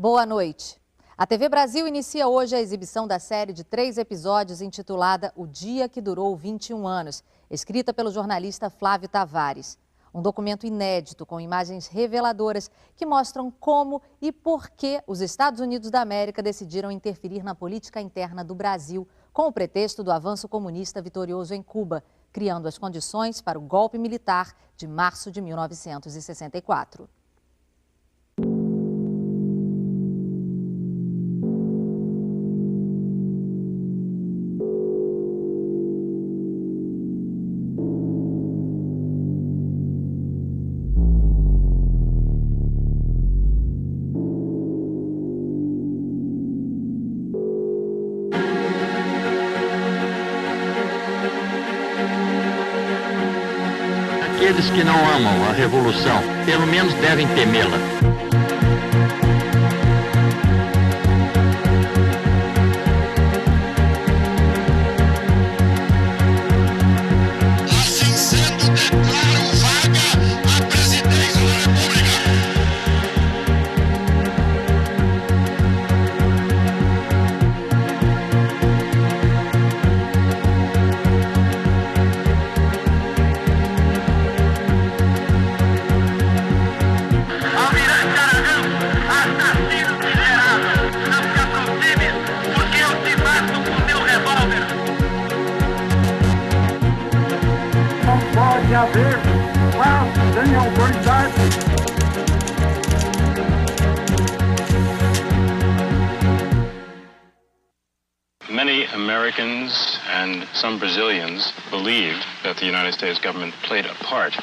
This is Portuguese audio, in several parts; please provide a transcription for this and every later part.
Boa noite. A TV Brasil inicia hoje a exibição da série de 3 episódios intitulada O Dia que Durou 21 Anos, escrita pelo jornalista Flávio Tavares. Um documento inédito com imagens reveladoras que mostram como e por que os Estados Unidos da América decidiram interferir na política interna do Brasil com o pretexto do avanço comunista vitorioso em Cuba, criando as condições para o golpe militar de março de 1964. Aqueles que não amam a revolução, pelo menos devem temê-la. Assim sendo, declaro vaga a presidência da República. Pode haver paz sem autoridade. Many Americans and some Brazilians believed that the United States government played a part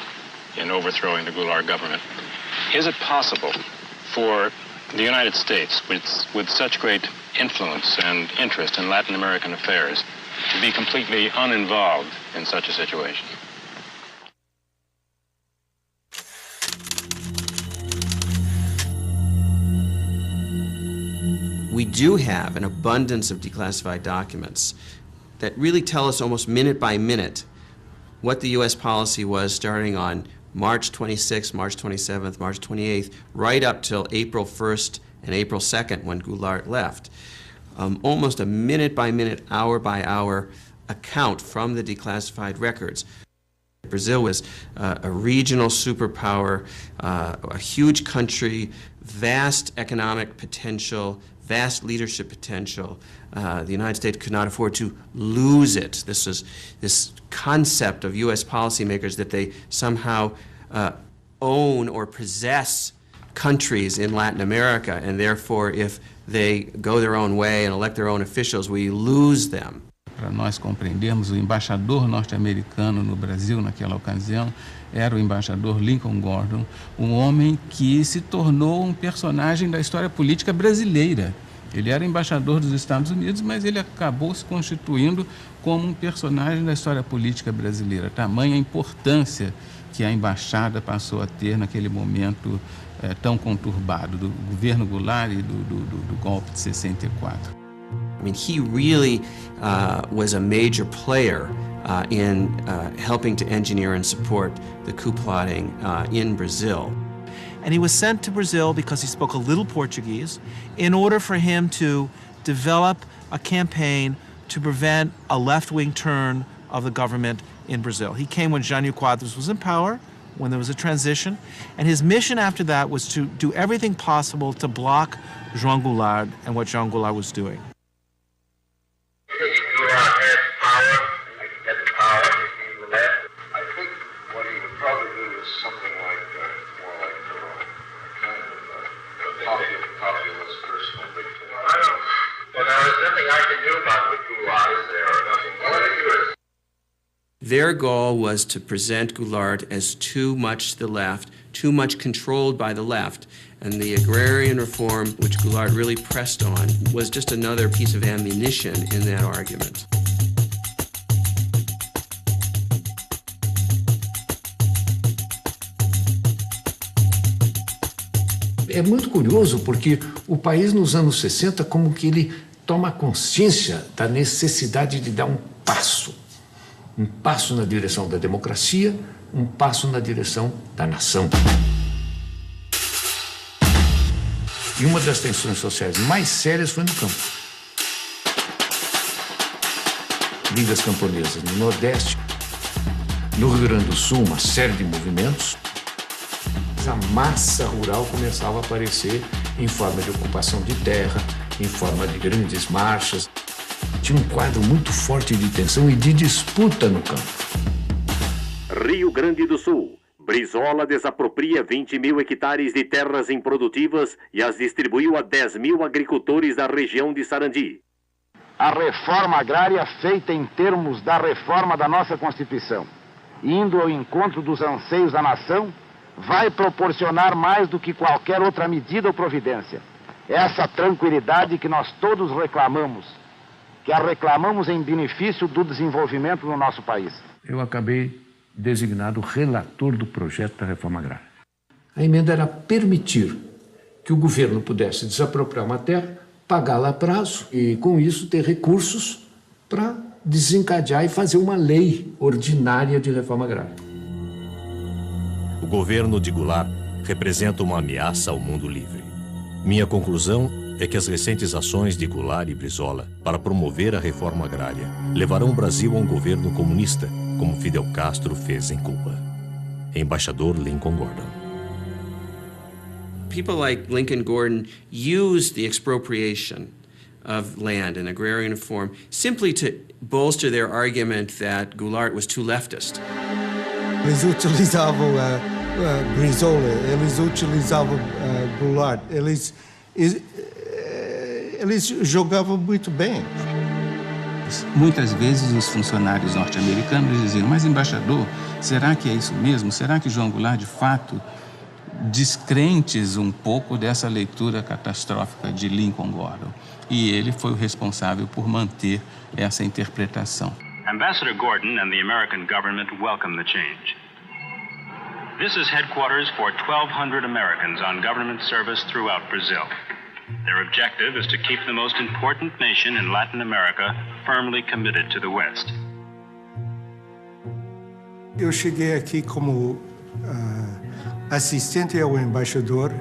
in overthrowing the Goulart government. Is it possible for the United States, with such great influence and interest in Latin American affairs, to be completely uninvolved in such a situation? We do have an abundance of declassified documents that really tell us almost minute by minute what the U.S. policy was starting on March 26th, March 27th, March 28th, right up till April 1st and April 2nd when Goulart left. Almost a minute by minute, hour by hour account from the declassified records. Brazil was a regional superpower, a huge country, vast economic potential, vast leadership potential. The United States could not afford to lose it. This concept of U.S. policymakers that they somehow own or possess countries in Latin America, and therefore if they go their own way and elect their own officials, we lose them. Para nós compreendermos, o embaixador norte-americano no Brasil naquela ocasião era o embaixador Lincoln Gordon, um homem que se tornou um personagem da história política brasileira. Ele era embaixador dos Estados Unidos, mas ele acabou se constituindo como um personagem da história política brasileira. Tamanha importância que a embaixada passou a ter naquele momento tão conturbado do governo Goulart e do golpe de 64. I mean, he really was a major player in helping to engineer and support the coup plotting in Brazil. And he was sent to Brazil because he spoke a little Portuguese in order for him to develop a campaign to prevent a left-wing turn of the government in Brazil. He came when Jânio Quadros was in power, when there was a transition, and his mission after that was to do everything possible to block João Goulart and what João Goulart was doing. Their goal was to present Goulart as too much to the left, too much controlled by the left, and the agrarian reform, which Goulart really pressed on, was just another piece of ammunition in that argument. É muito curioso porque o país nos anos 60 como que ele toma consciência da necessidade de dar um passo na direção da democracia, um passo na direção da nação. E uma das tensões sociais mais sérias foi no campo. Ligas camponesas no Nordeste, no Rio Grande do Sul, uma série de movimentos. A massa rural começava a aparecer em forma de ocupação de terra, em forma de grandes marchas. Tinha um quadro muito forte de tensão e de disputa no campo. Rio Grande do Sul. Brizola desapropria 20 mil hectares de terras improdutivas e as distribuiu a 10 mil agricultores da região de Sarandi. A reforma agrária feita em termos da reforma da nossa Constituição, indo ao encontro dos anseios da nação, vai proporcionar mais do que qualquer outra medida ou providência. Essa tranquilidade que nós todos reclamamos, que a reclamamos em benefício do desenvolvimento do nosso país. Eu acabei designado relator do projeto da reforma agrária. A emenda era permitir que o governo pudesse desapropriar uma terra, pagá-la a prazo e, com isso, ter recursos para desencadear e fazer uma lei ordinária de reforma agrária. O governo de Goulart representa uma ameaça ao mundo livre. Minha conclusão é que as recentes ações de Goulart e Brizola para promover a reforma agrária levarão o Brasil a um governo comunista, como Fidel Castro fez em Cuba. Embaixador Lincoln Gordon. People like Lincoln Gordon used the expropriation of land in agrarian form simply to bolster their argument that Goulart was too leftist. Eles utilizavam Brizola, eles utilizavam Goulart, eles jogavam muito bem. Muitas vezes os funcionários norte-americanos diziam, mas embaixador, será que é isso mesmo? Será que João Goulart, de fato, descrentes um pouco dessa leitura catastrófica de Lincoln Gordon? E ele foi o responsável por manter essa interpretação. Ambassador Gordon and the American government welcome the change. This is headquarters for 1,200 Americans on government service throughout Brazil. Their objective is to keep the most important nation in Latin America firmly committed to the West. Eu cheguei aqui como assistente ao embaixador.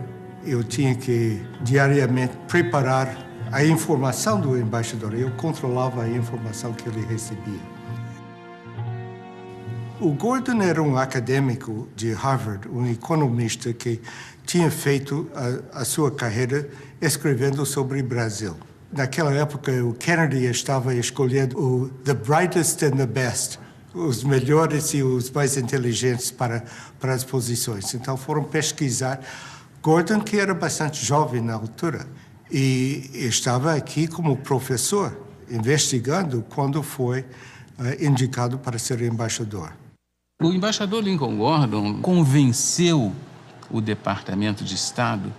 Eu tinha que diariamente preparar a informação do embaixador. Eu controlava a informação que ele recebia. O Gordon era um acadêmico de Harvard, um economista que tinha feito a sua carreira escrevendo sobre o Brasil. Naquela época, o Kennedy estava escolhendo o the brightest and the best, os melhores e os mais inteligentes para as posições. Então, foram pesquisar. Gordon, que era bastante jovem na altura, e estava aqui como professor, investigando quando foi indicado para ser embaixador. O embaixador Lincoln Gordon convenceu o Departamento de Estado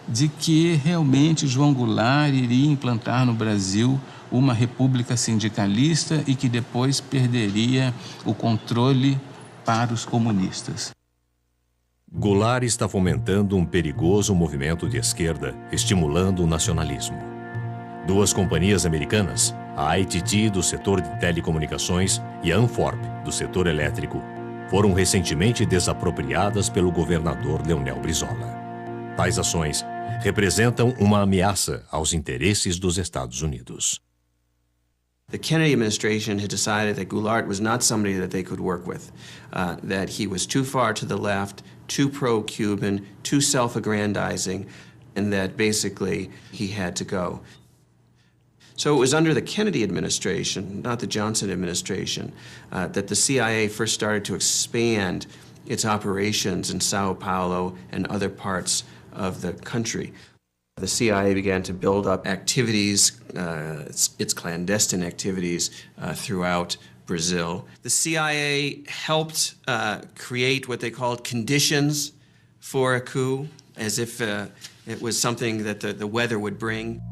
de que realmente João Goulart iria implantar no Brasil uma república sindicalista e que depois perderia o controle para os comunistas. Goulart está fomentando um perigoso movimento de esquerda, estimulando o nacionalismo. Duas companhias americanas, a ITT do setor de telecomunicações e a Anforp do setor elétrico, foram recentemente desapropriadas pelo governador Leonel Brizola. Tais ações representam uma ameaça aos interesses dos Estados Unidos. The Kennedy administration had decided that Goulart was not somebody that they could work with, that he was too far to the left, too pro-Cuban, too self-aggrandizing, and that basically he had to go. So it was under the Kennedy administration, not the Johnson administration, that the CIA first started to expand its operations in Sao Paulo and other parts of the country. The CIA began to build up activities, its clandestine activities throughout Brazil. The CIA helped create what they called conditions for a coup, as if it was something that the weather would bring.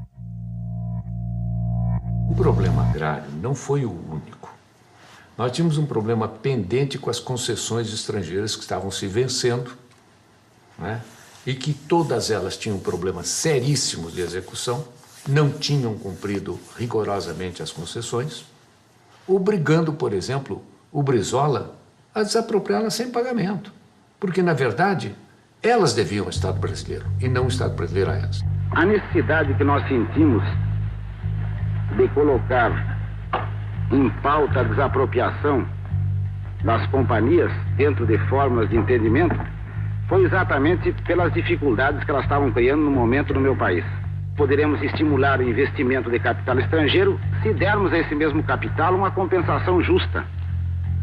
O problema agrário não foi o único. Nós tínhamos um problema pendente com as concessões estrangeiras que estavam se vencendo, né? E que todas elas tinham problemas seríssimos de execução, não tinham cumprido rigorosamente as concessões, obrigando, por exemplo, o Brizola a desapropriá-las sem pagamento. Porque, na verdade, Elas deviam o Estado brasileiro e não o Estado brasileiro a elas. A necessidade que nós sentimos de colocar em pauta a desapropriação das companhias dentro de formas de entendimento foi exatamente pelas dificuldades que elas estavam criando no momento no meu país. Poderemos estimular o investimento de capital estrangeiro se dermos a esse mesmo capital uma compensação justa.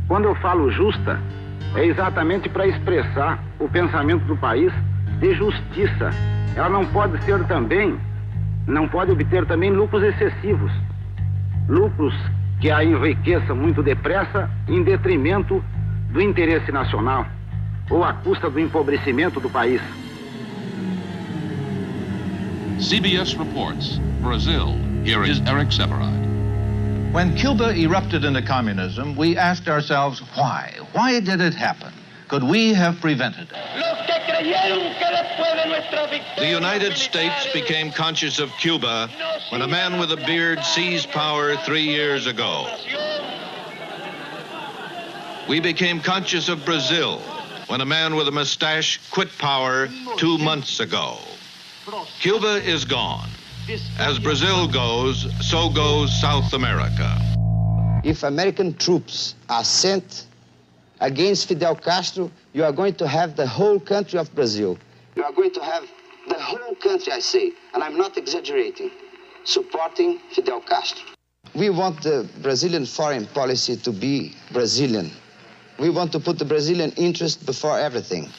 Quando eu falo justa, é exatamente para expressar o pensamento do país de justiça. Ela não pode obter também lucros excessivos, lucros que a enriqueçam muito depressa em detrimento do interesse nacional ou à custa do empobrecimento do país. CBS reports, Brazil. Here is Eric Severide. When Cuba erupted into communism, we asked ourselves why? Why did it happen? Could we have prevented it? The United States became conscious of Cuba when a man with a beard seized power 3 years ago. We became conscious of Brazil when a man with a mustache quit power 2 months ago. Cuba is gone. As Brazil goes, so goes South America. If American troops are sent against Fidel Castro, you are going to have the whole country of Brazil. You are going to have the whole country, I say, and I'm not exaggerating, supporting Fidel Castro. We want the Brazilian foreign policy to be Brazilian. We want to put the Brazilian interest before everything.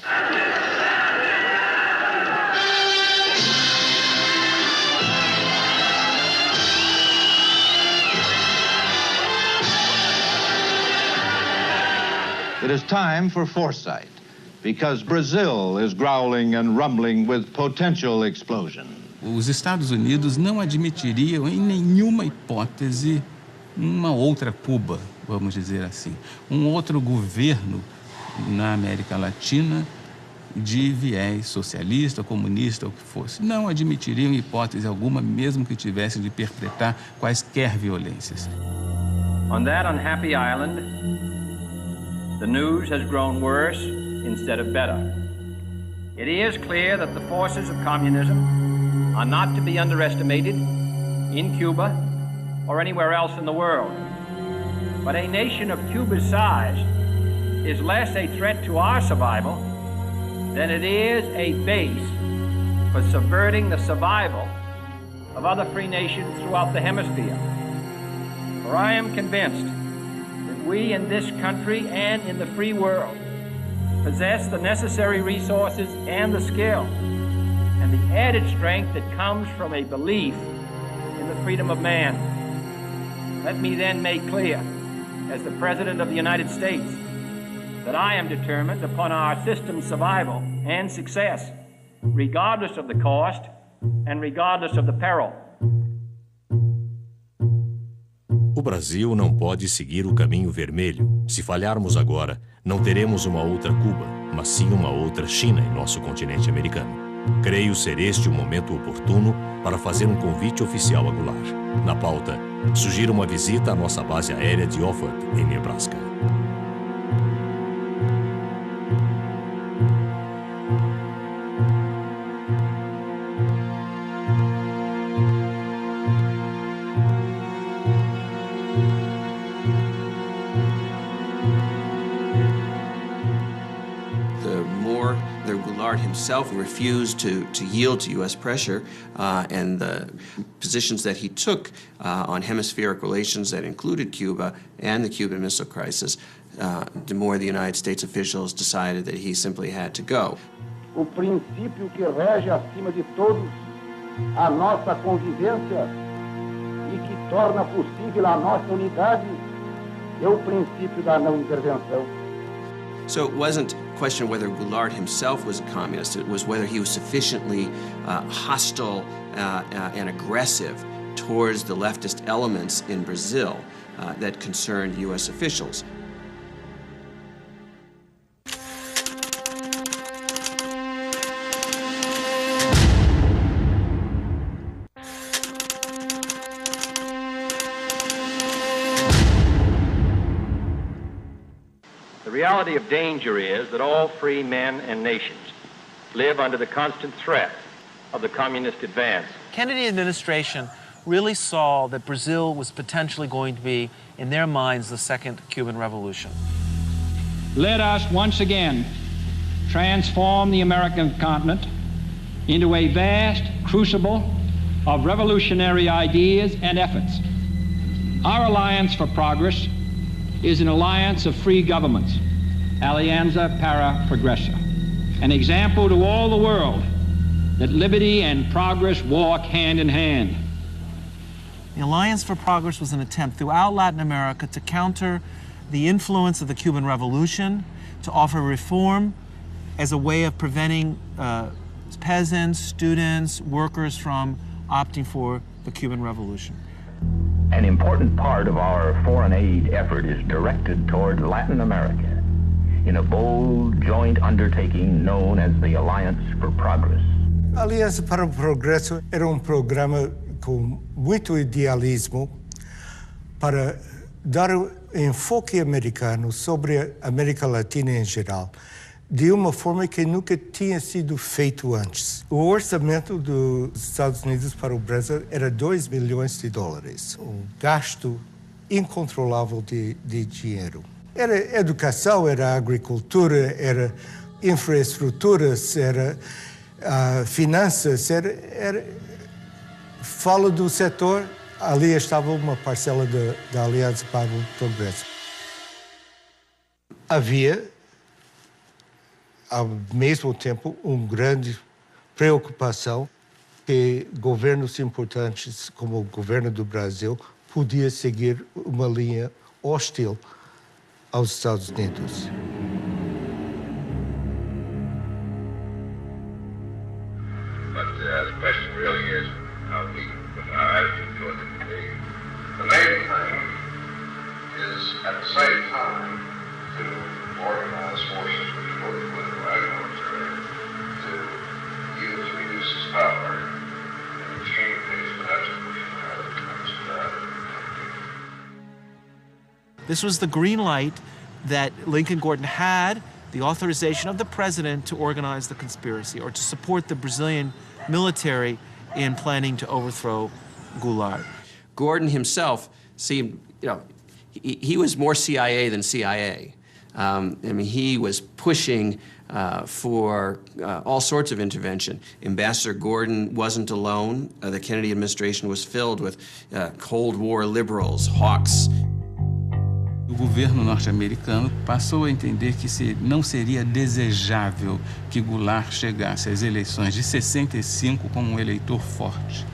It is time for foresight, because Brazil is growling and rumbling with potential explosion. Os Estados Unidos não admitiriam em nenhuma hipótese uma outra Cuba, vamos dizer assim, um outro governo na América Latina de viés socialista, comunista, ou o que fosse. Não admitiriam em hipótese alguma, mesmo que tivesse de perpetrar quaisquer violências. On that unhappy island, the news has grown worse instead of better. It is clear that the forces of communism are not to be underestimated in Cuba or anywhere else in the world. But a nation of Cuba's size is less a threat to our survival than it is a base for subverting the survival of other free nations throughout the hemisphere. For I am convinced we in this country and in the free world possess the necessary resources and the skill and the added strength that comes from a belief in the freedom of man. Let me then make clear, as the President of the United States, that I am determined upon our system's survival and success, regardless of the cost and regardless of the peril. O Brasil não pode seguir o caminho vermelho. Se falharmos agora, não teremos uma outra Cuba, mas sim uma outra China em nosso continente americano. Creio ser este o momento oportuno para fazer um convite oficial a Goulart. Na pauta, sugiro uma visita à nossa base aérea de Offutt, em Nebraska. Himself refused to yield to U.S. pressure, and the positions that he took on hemispheric relations that included Cuba and the Cuban Missile Crisis, the more the United States officials decided that he simply had to go. O princípio que rege acima de todos a nossa convivência e que torna possível a nossa unidade é o princípio da não intervenção. So it wasn't a question whether Goulart himself was a communist, it was whether he was sufficiently hostile and aggressive towards the leftist elements in Brazil that concerned U.S. officials. The reality of danger is that all free men and nations live under the constant threat of the communist advance. Kennedy administration really saw that Brazil was potentially going to be, in their minds, the second Cuban Revolution. Let us once again transform the American continent into a vast crucible of revolutionary ideas and efforts. Our Alliance for Progress is an alliance of free governments, Alianza para Progresso, an example to all the world that liberty and progress walk hand in hand. The Alliance for Progress was an attempt throughout Latin America to counter the influence of the Cuban Revolution, to offer reform as a way of preventing peasants, students, workers from opting for the Cuban Revolution. An important part of our foreign aid effort is directed toward Latin America in a bold joint undertaking known as the Alliance for Progress. A Aliança para o Progresso era programa com muito idealismo para dar enfoque americano sobre a América Latina em geral, de uma forma que nunca tinha sido feito antes. O orçamento dos Estados Unidos para o Brasil era $2 bilhões, um gasto incontrolável de dinheiro. Era educação, era agricultura, era infraestruturas, era finanças, fala do setor, ali estava uma parcela da Aliança para o Progresso. Havia, ao mesmo tempo, uma grande preocupação que governos importantes, como o governo do Brasil, podia seguir uma linha hostil aos Estados Unidos. The question really is how we put our attitude towards it. The main thing is, at the same time, to organize forces which are both political and military to reduce its power and exchange things for that solution. This was the green light that Lincoln Gordon had, the authorization of the president to organize the conspiracy or to support the Brazilian military in planning to overthrow Goulart. Gordon himself seemed, he was more CIA than CIA. He was pushing for all sorts of intervention. Ambassador Gordon wasn't alone. The Kennedy administration was filled with Cold War liberals, hawks. O governo norte-americano passou a entender que não seria desejável que Goulart chegasse às eleições de 65 como um eleitor forte.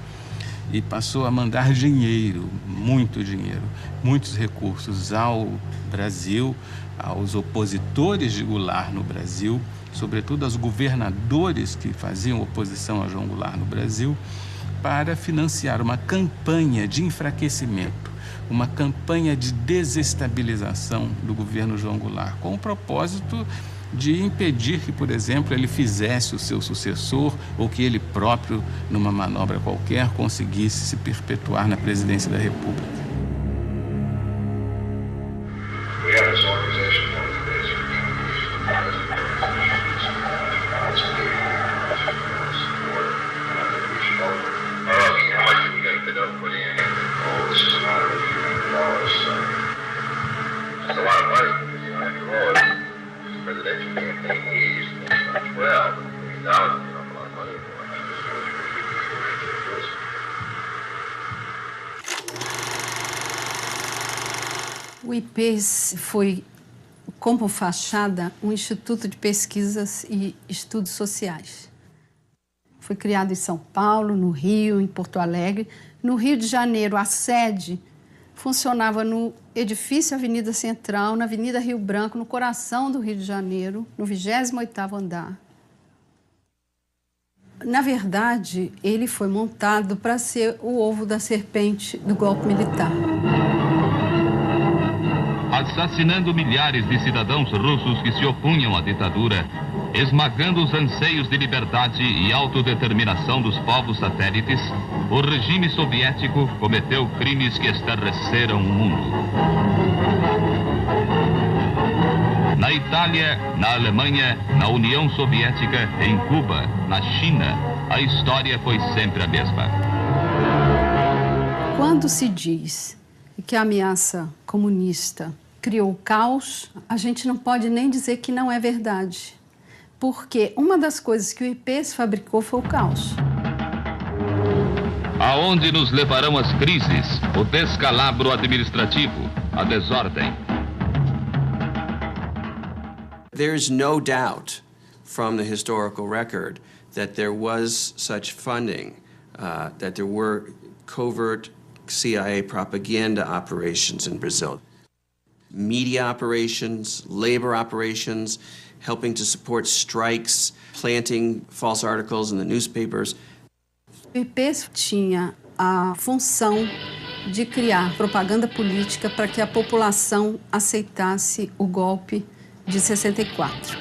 E passou a mandar dinheiro, muitos recursos ao Brasil, aos opositores de Goulart no Brasil, sobretudo aos governadores que faziam oposição a João Goulart no Brasil, para financiar uma campanha de enfraquecimento, uma campanha de desestabilização do governo João Goulart, com o propósito de impedir que, por exemplo, ele fizesse o seu sucessor ou que ele próprio, numa manobra qualquer, conseguisse se perpetuar na presidência da República. O IP foi, como fachada, um instituto de pesquisas e estudos sociais. Foi criado em São Paulo, no Rio, em Porto Alegre. No Rio de Janeiro, a sede funcionava no edifício Avenida Central, na Avenida Rio Branco, no coração do Rio de Janeiro, no 28º andar. Na verdade, ele foi montado para ser o ovo da serpente do golpe militar. Assassinando milhares de cidadãos russos que se opunham à ditadura, esmagando os anseios de liberdade e autodeterminação dos povos satélites, o regime soviético cometeu crimes que estarreceram o mundo. Na na Itália, na Alemanha, na União Soviética, em Cuba, na China, a história foi sempre a mesma. Quando se diz que a ameaça comunista criou o caos, a gente não pode nem dizer que não é verdade. Porque uma das coisas que o IPES fabricou foi o caos. Aonde nos levarão as crises, o descalabro administrativo, a desordem? There's no doubt from the historical record that there was such funding, that there were covert CIA propaganda operations in Brazil. Media operations, labor operations, helping to support strikes, planting false articles in the newspapers. O IPES tinha a função de criar propaganda política para que a população aceitasse o golpe de 64.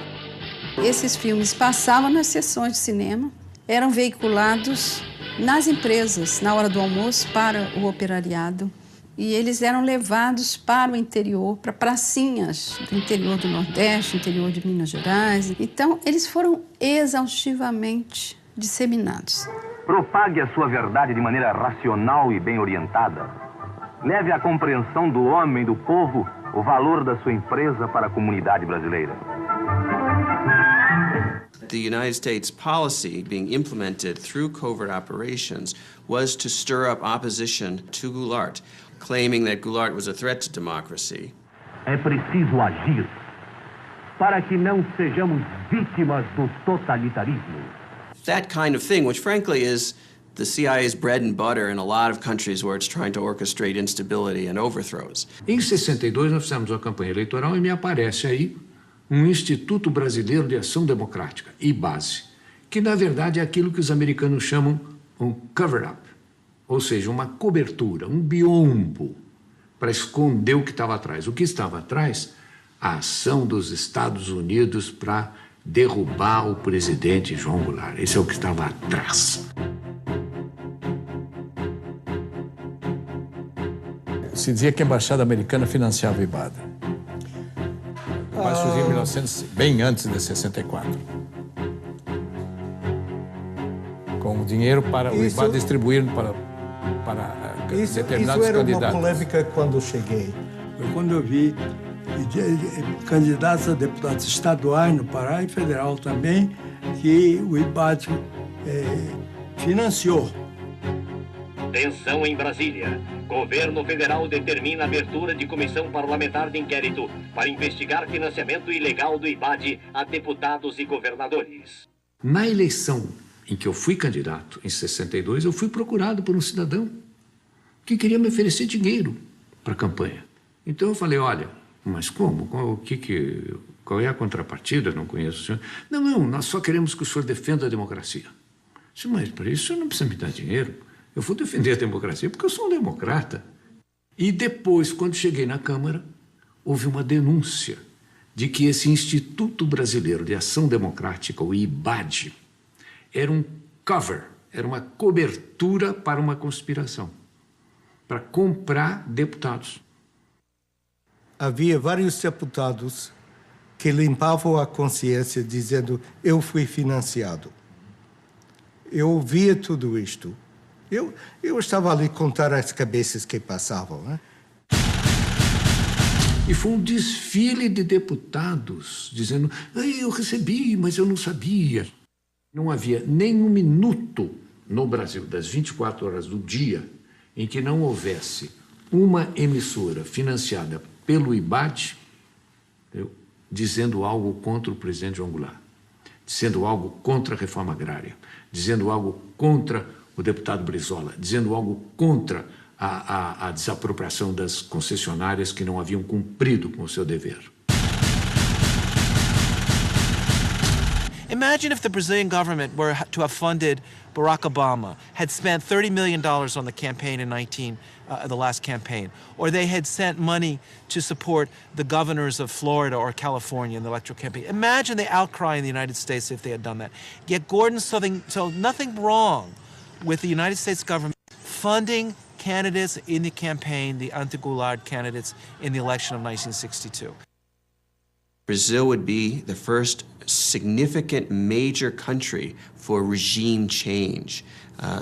Esses filmes passavam nas sessões de cinema, eram veiculados nas empresas, na hora do almoço, para o operariado, e eles eram levados para o interior, para pracinhas do interior do Nordeste, interior de Minas Gerais. Então, eles foram exaustivamente disseminados. Propague a sua verdade de maneira racional e bem orientada. Leve à compreensão do homem, do povo, o valor da sua empresa para a comunidade brasileira. The United States policy being implemented through covert operations was to stir up opposition to Goulart, claiming that Goulart was a threat to democracy. É preciso agir para que não sejamos vítimas do totalitarismo. That kind of thing, which frankly is the CIA's bread and butter in a lot of countries where it's trying to orchestrate instability and overthrows. Em 62 nós fizemos uma campanha eleitoral e me aparece aí um Instituto Brasileiro de Ação Democrática, IBASE, que na verdade é aquilo que os americanos chamam um cover-up, ou seja, uma cobertura, um biombo, para esconder o que estava atrás. O que estava atrás? A ação dos Estados Unidos para derrubar o presidente João Goulart. Esse é o que estava atrás. Se dizia que a embaixada americana financiava o IBAD. Mas surgiu em 1900, bem antes de 64. Com dinheiro para o IBAD distribuir para determinados isso era candidatos. Uma polêmica quando eu cheguei. Foi quando eu vi candidatos a deputados estaduais no Pará e federal também, que o IBAD financiou. Tensão em Brasília. Governo federal determina a abertura de comissão parlamentar de inquérito para investigar financiamento ilegal do IBAD a deputados e governadores. Na eleição em que eu fui candidato, em 62, eu fui procurado por um cidadão que queria me oferecer dinheiro para a campanha. Então eu falei, olha, mas como? Qual é a contrapartida? Eu não conheço o senhor. Não, nós só queremos que o senhor defenda a democracia. Eu disse, mas para isso o senhor não precisa me dar dinheiro. Eu vou defender a democracia porque eu sou um democrata. E depois, quando cheguei na Câmara, houve uma denúncia de que esse Instituto Brasileiro de Ação Democrática, o IBAD, era um cover, era uma cobertura para uma conspiração, para comprar deputados. Havia vários deputados que limpavam a consciência dizendo, eu fui financiado. Eu ouvia tudo isto. Eu estava ali contar as cabeças que passavam, né? E foi um desfile de deputados dizendo, eu recebi, mas eu não sabia. Não havia nem um minuto no Brasil, das 24 horas do dia, em que não houvesse uma emissora financiada pelo IBAD, dizendo algo contra o presidente João Goulart, dizendo algo contra a reforma agrária, dizendo algo contra o deputado Brizola, dizendo algo contra a desapropriação das concessionárias que não haviam cumprido com o seu dever. Imagine if the Brazilian government were to have funded Barack Obama, had spent $30 million on the campaign in the last campaign, or they had sent money to support the governors of Florida or California in the electoral campaign. Imagine the outcry in the United States if they had done that. Yet Gordon saw nothing wrong with the United States government funding candidates in the campaign, the anti-Goulart candidates in the election of 1962. Brazil would be the first significant major country for regime change,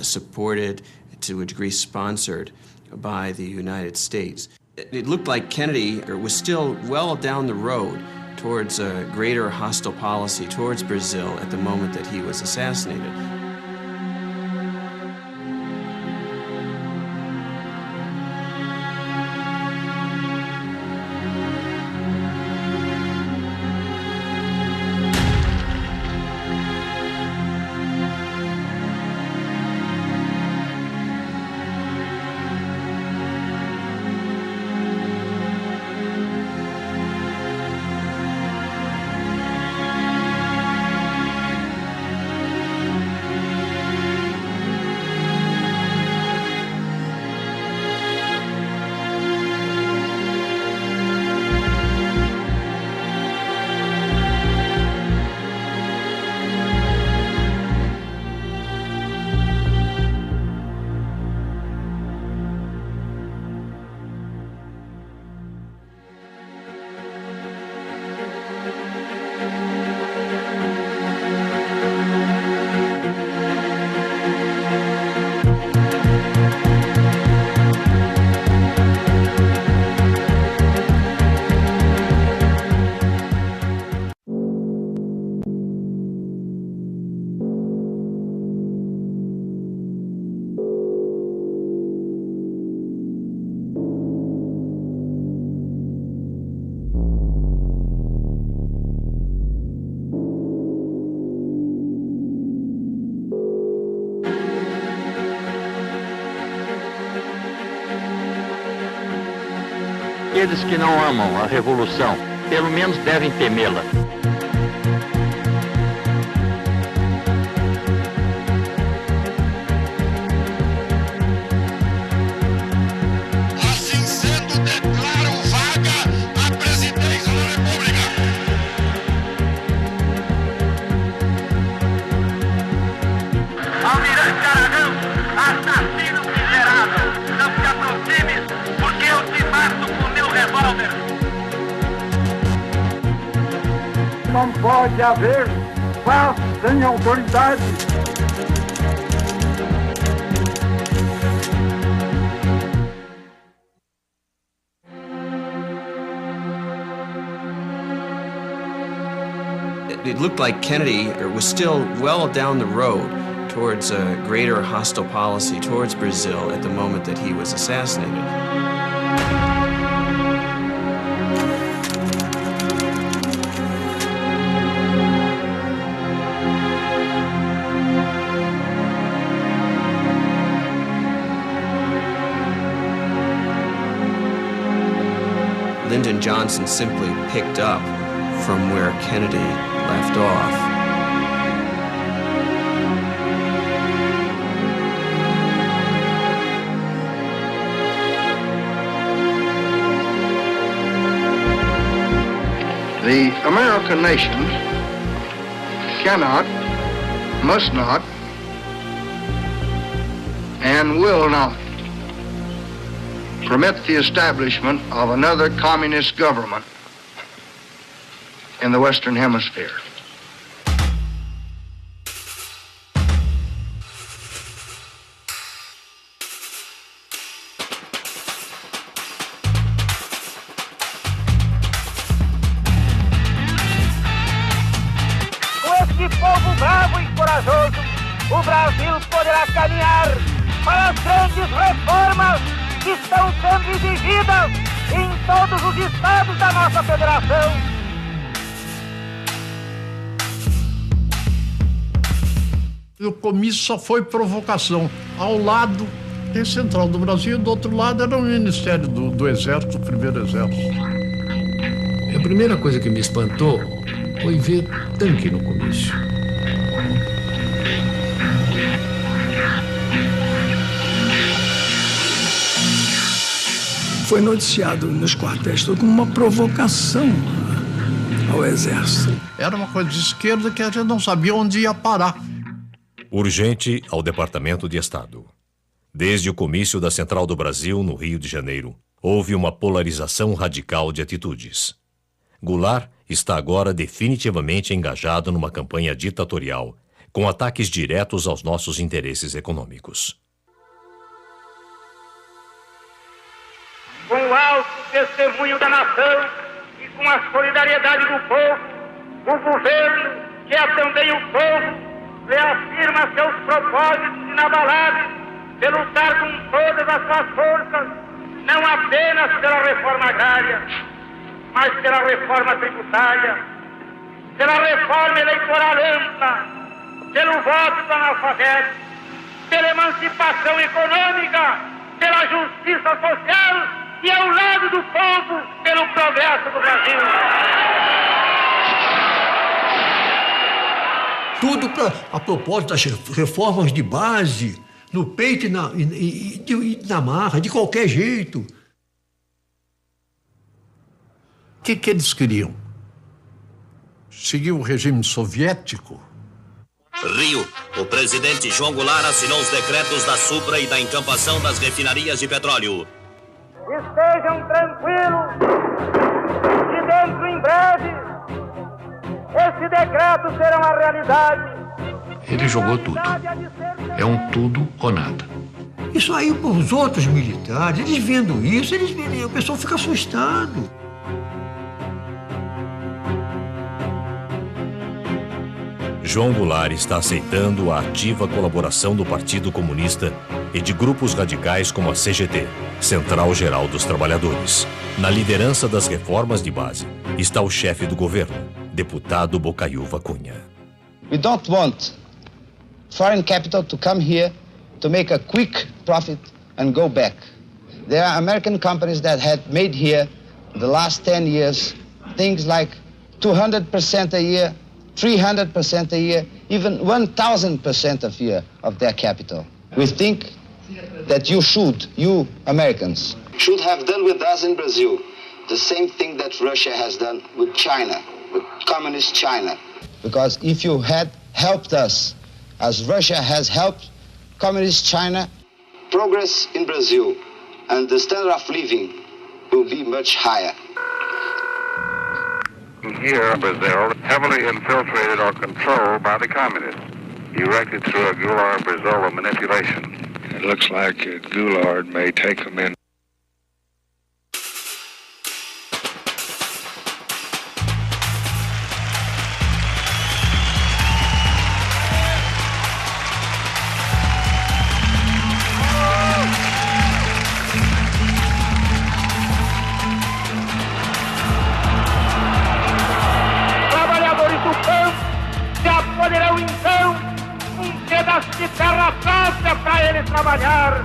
supported, to a degree sponsored by the United States. It looked like Kennedy was still well down the road towards a greater hostile policy towards Brazil at the moment that he was assassinated. Aqueles que não amam a revolução, pelo menos devem temê-la. Assim sendo, declaro vaga a presidência da República. Almirante Aragão, assassino miserável, não se aproxime, porque eu te mato com meu revólver. Não pode haver paz sem autoridade. It looked like Kennedy was still well down the road towards a greater hostile policy towards Brazil at the moment that he was assassinated. Lyndon Johnson simply picked up from where Kennedy left off. The American nation cannot, must not, and will not permit the establishment of another communist government in the Western Hemisphere. Com este povo bravo e corajoso, o Brasil poderá caminhar para as grandes reformas que estão sendo exigidas em todos os estados da nossa federação. O comício só foi provocação. Ao lado tem Central do Brasil, do outro lado era o Ministério do Exército, o Primeiro Exército. A primeira coisa que me espantou foi ver tanque no comício. Foi noticiado nos quartéis como uma provocação ao Exército. Era uma coisa de esquerda que a gente não sabia onde ia parar. Urgente ao Departamento de Estado. Desde o comício da Central do Brasil, no Rio de Janeiro, houve uma polarização radical de atitudes. Goulart está agora definitivamente engajado numa campanha ditatorial, com ataques diretos aos nossos interesses econômicos. Com o alto testemunho da nação e com a solidariedade do povo, o governo, que é também o povo, reafirma seus propósitos inabaláveis de lutar com todas as suas forças, não apenas pela reforma agrária, mas pela reforma tributária, pela reforma eleitoral ampla, pelo voto do analfabeto, pela emancipação econômica, pela justiça social e ao lado do povo, pelo progresso do Brasil. Tudo a propósito das reformas de base, no peito e na marra, de qualquer jeito. O que eles queriam? Seguir o regime soviético? Rio, o presidente João Goulart assinou os decretos da supra e da encampação das refinarias de petróleo. Estejam tranquilos e dentro em breve esse decreto será uma realidade. Ele jogou tudo. É um tudo ou nada. Isso aí para os outros militares, eles vendo isso, o pessoal fica assustado. João Goulart está aceitando a ativa colaboração do Partido Comunista e de grupos radicais como a CGT, Central Geral dos Trabalhadores. Na liderança das reformas de base está o chefe do governo, deputado Bocaiúva Cunha. We don't want foreign capital to come here to make a quick profit and go back. There are American companies that had made here the last 10 years things like 200% a year, 300% a year, even 1,000% a year of their capital. We think that you Americans, should have done with us in Brazil the same thing that Russia has done with China, with communist China. Because if you had helped us, as Russia has helped communist China, progress in Brazil and the standard of living will be much higher. Here, Brazil, heavily infiltrated or controlled by the communists, erected through a Goulart-Brizola manipulation. It looks like Goulart may take them in. De terra fácil para ele trabalhar,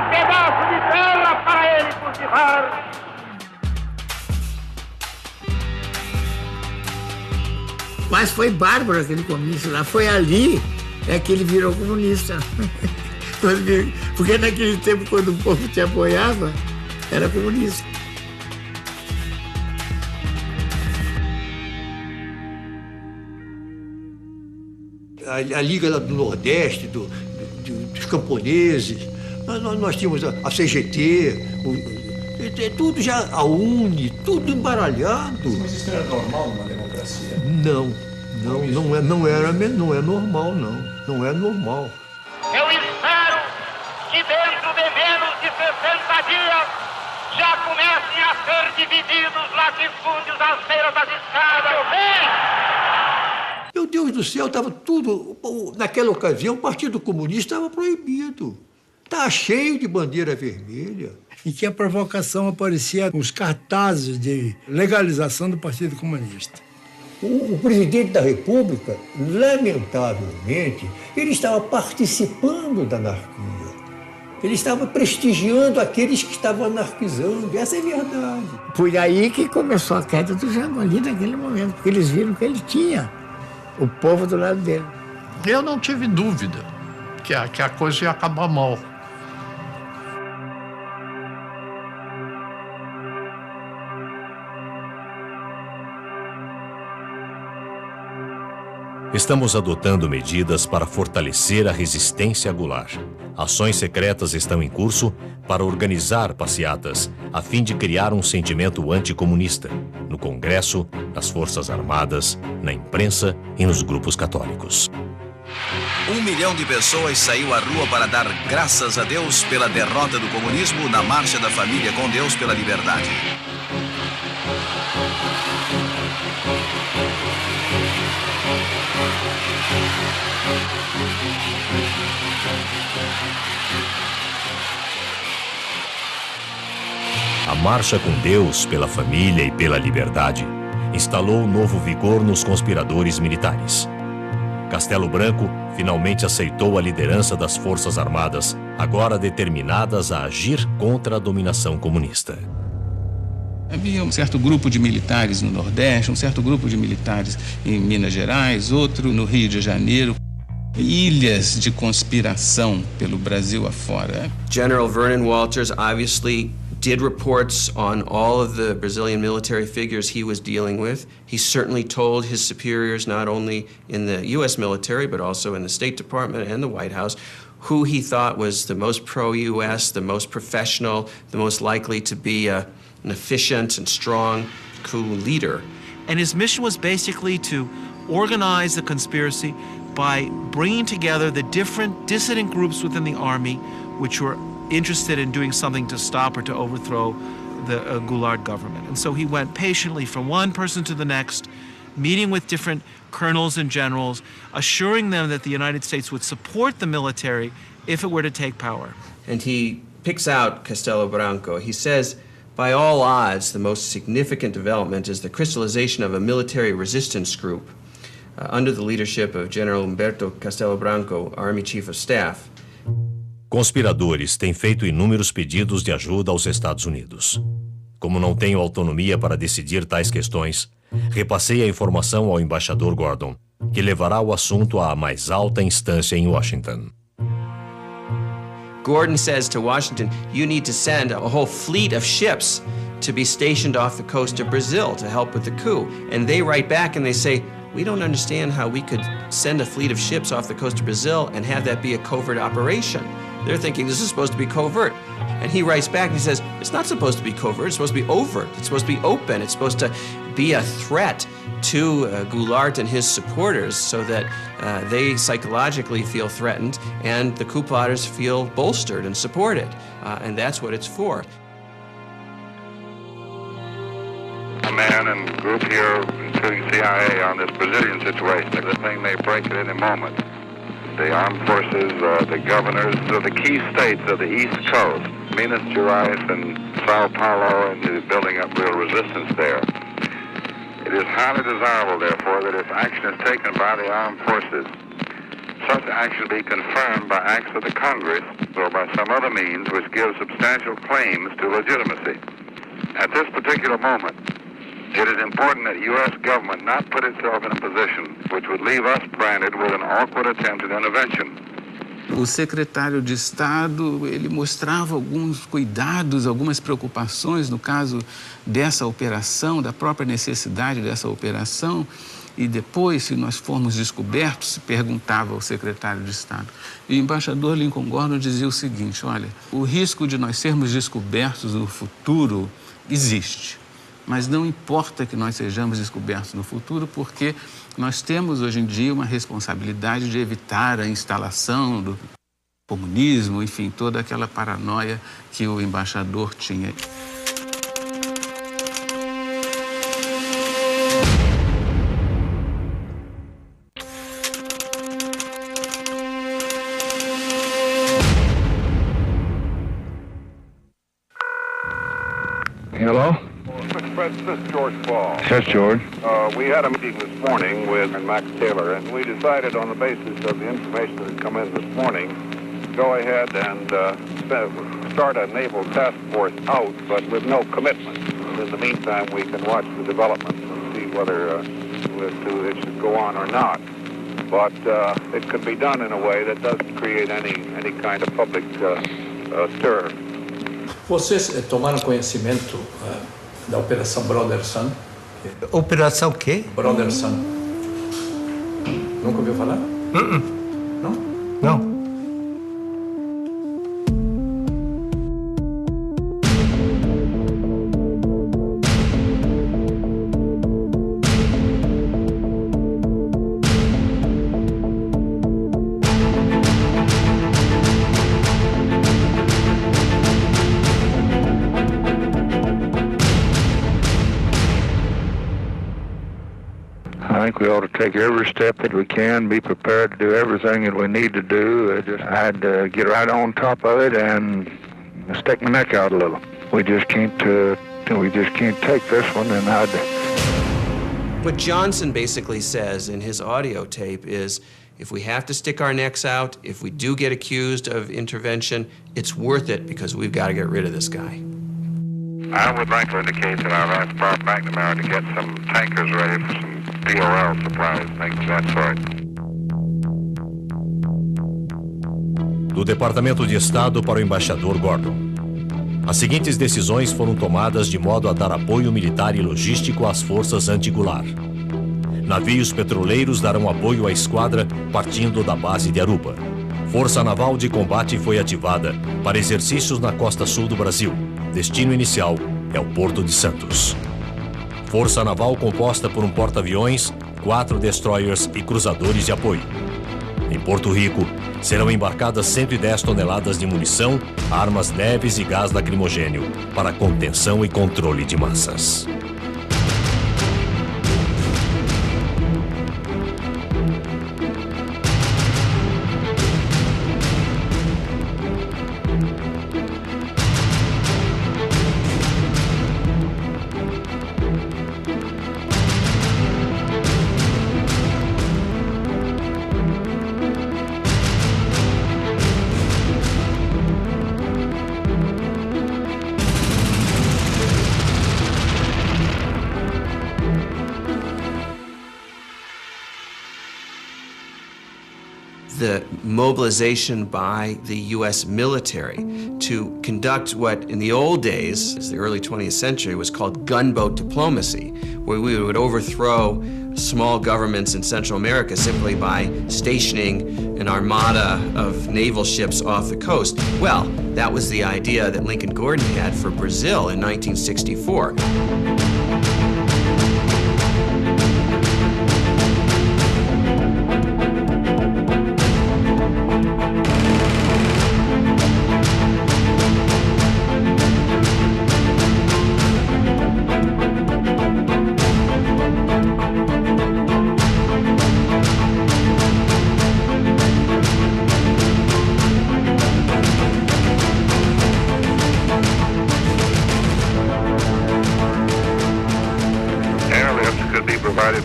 pedaço de terra para ele cultivar. Mas foi bárbaro aquele comício lá, foi ali que ele virou comunista. Porque naquele tempo, quando o povo te apoiava, era comunista. A Liga do Nordeste, dos camponeses, nós tínhamos a CGT, tudo já, a UNE, tudo embaralhado. Mas isso era normal numa democracia? Não é normal, não. Não é normal. Eu espero que dentro de menos de 60 dias já comecem a ser divididos latifúndios às beiras das estradas. Meu Deus do céu, estava tudo... Naquela ocasião, o Partido Comunista estava proibido. Estava cheio de bandeira vermelha. E que a provocação aparecia com os cartazes de legalização do Partido Comunista. O presidente da República, lamentavelmente, ele estava participando da anarquia. Ele estava prestigiando aqueles que estavam anarquizando. Essa é a verdade. Foi aí que começou a queda do Jango, ali naquele momento, porque eles viram que ele tinha o povo do lado dele. Eu não tive dúvida que a coisa ia acabar mal. Estamos adotando medidas para fortalecer a resistência a Goulart. Ações secretas estão em curso para organizar passeatas, a fim de criar um sentimento anticomunista, no Congresso, nas Forças Armadas, na imprensa e nos grupos católicos. 1 milhão de pessoas saiu à rua para dar graças a Deus pela derrota do comunismo na Marcha da Família com Deus pela Liberdade. A Marcha com Deus pela Família e pela Liberdade instalou novo vigor nos conspiradores militares. Castelo Branco finalmente aceitou a liderança das Forças Armadas, agora determinadas a agir contra a dominação comunista. Havia um certo grupo de militares no Nordeste, um certo grupo de militares em Minas Gerais, outro no Rio de Janeiro. Ilhas de conspiração pelo Brasil afora. General Vernon Walters obviously did reports on all of the Brazilian military figures he was dealing with. He certainly told his superiors, not only in the U.S. military, but also in the State Department and the White House, who he thought was the most pro-U.S., the most professional, the most likely to be an efficient and strong coup leader. And his mission was basically to organize the conspiracy by bringing together the different dissident groups within the army which were interested in doing something to stop or to overthrow the Goulart government. And so he went patiently from one person to the next, meeting with different colonels and generals, assuring them that the United States would support the military if it were to take power. And he picks out Castelo Branco. He says, by all odds, the most significant development is the crystallization of a military resistance group under the leadership of General Humberto Castelo Branco, Army Chief of Staff. Conspiradores têm feito inúmeros pedidos de ajuda aos Estados Unidos. Como não tenho autonomia para decidir tais questões, repassei a informação ao embaixador Gordon, que levará o assunto à mais alta instância em Washington. Gordon says to Washington, you need to send a whole fleet of ships to be stationed off the coast of Brazil to help with the coup. And they write back and they say, we don't understand how we could send a fleet of ships off the coast of Brazil and have that be a covert operation. They're thinking this is supposed to be covert. And he writes back and he says, it's not supposed to be covert, it's supposed to be overt, it's supposed to be open, it's supposed to be a threat to Goulart and his supporters so that they psychologically feel threatened and the coup plotters feel bolstered and supported. And that's what it's for. A man and group here, including CIA, on this Brazilian situation. The thing may break at any moment. The armed forces, the governors of the key states of the East Coast, Minas Gerais and Sao Paulo, and they're building up real resistance there. It is highly desirable, therefore, that if action is taken by the armed forces, such action be confirmed by acts of the Congress or by some other means which give substantial claims to legitimacy. At this particular moment, it is important that the U.S. government not put itself in a position which would leave us branded with an awkward attempt at intervention. O secretário de Estado, ele mostrava alguns cuidados, algumas preocupações no caso dessa operação, da própria necessidade dessa operação. E depois, se nós formos descobertos, se perguntava ao secretário de Estado. E o embaixador Lincoln Gordon dizia o seguinte, olha, o risco de nós sermos descobertos no futuro existe. Mas não importa que nós sejamos descobertos no futuro, porque nós temos hoje em dia uma responsabilidade de evitar a instalação do comunismo, enfim, toda aquela paranoia que o embaixador tinha. Hello? This is George Ball. Yes, George. We had a meeting this morning with Max Taylor, and we decided on the basis of the information that had come in this morning, go ahead and start a naval task force out, but with no commitment. In the meantime, we can watch the developments and see whether it should go on or not. But it could be done in a way that doesn't create any kind of public stir. Vocês tomaram conhecimento da Operação Brother Sun? Operação o quê? Brother Sun. Nunca ouviu falar? Não? Não. I think we ought to take every step that we can, be prepared to do everything that we need to do. I had to get right on top of it and stick my neck out a little. We just can't take this one. And What Johnson basically says in his audio tape is, if we have to stick our necks out, if we do get accused of intervention, it's worth it because we've got to get rid of this guy. I would like to indicate that I've asked Bob McNamara to get some tankers ready for some DOL supplies, things of that sort. Do Departamento de Estado para o embaixador Gordon. As seguintes decisões foram tomadas de modo a dar apoio militar e logístico às forças anti-Goulart. Navios petroleiros darão apoio à esquadra partindo da base de Aruba. Força Naval de Combate foi ativada para exercícios na costa sul do Brasil. Destino inicial é o Porto de Santos. Força Naval composta por um porta-aviões, 4 destroyers e cruzadores de apoio. Em Porto Rico, serão embarcadas 110 toneladas de munição, armas leves e gás lacrimogênio para contenção e controle de massas. The mobilization by the U.S. military to conduct what in the old days, as the early 20th century, was called gunboat diplomacy, where we would overthrow small governments in Central America simply by stationing an armada of naval ships off the coast. Well, that was the idea that Lincoln Gordon had for Brazil in 1964.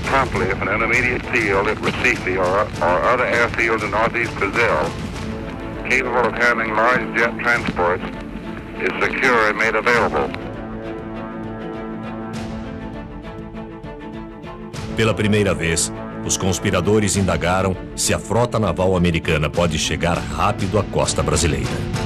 Promptly if an intermediate field at Recife or other airfields in northeast Brazil, capable of handling large jet transports, is secure and made available. Pela primeira vez, os conspiradores indagaram se a frota naval americana pode chegar rápido à costa brasileira.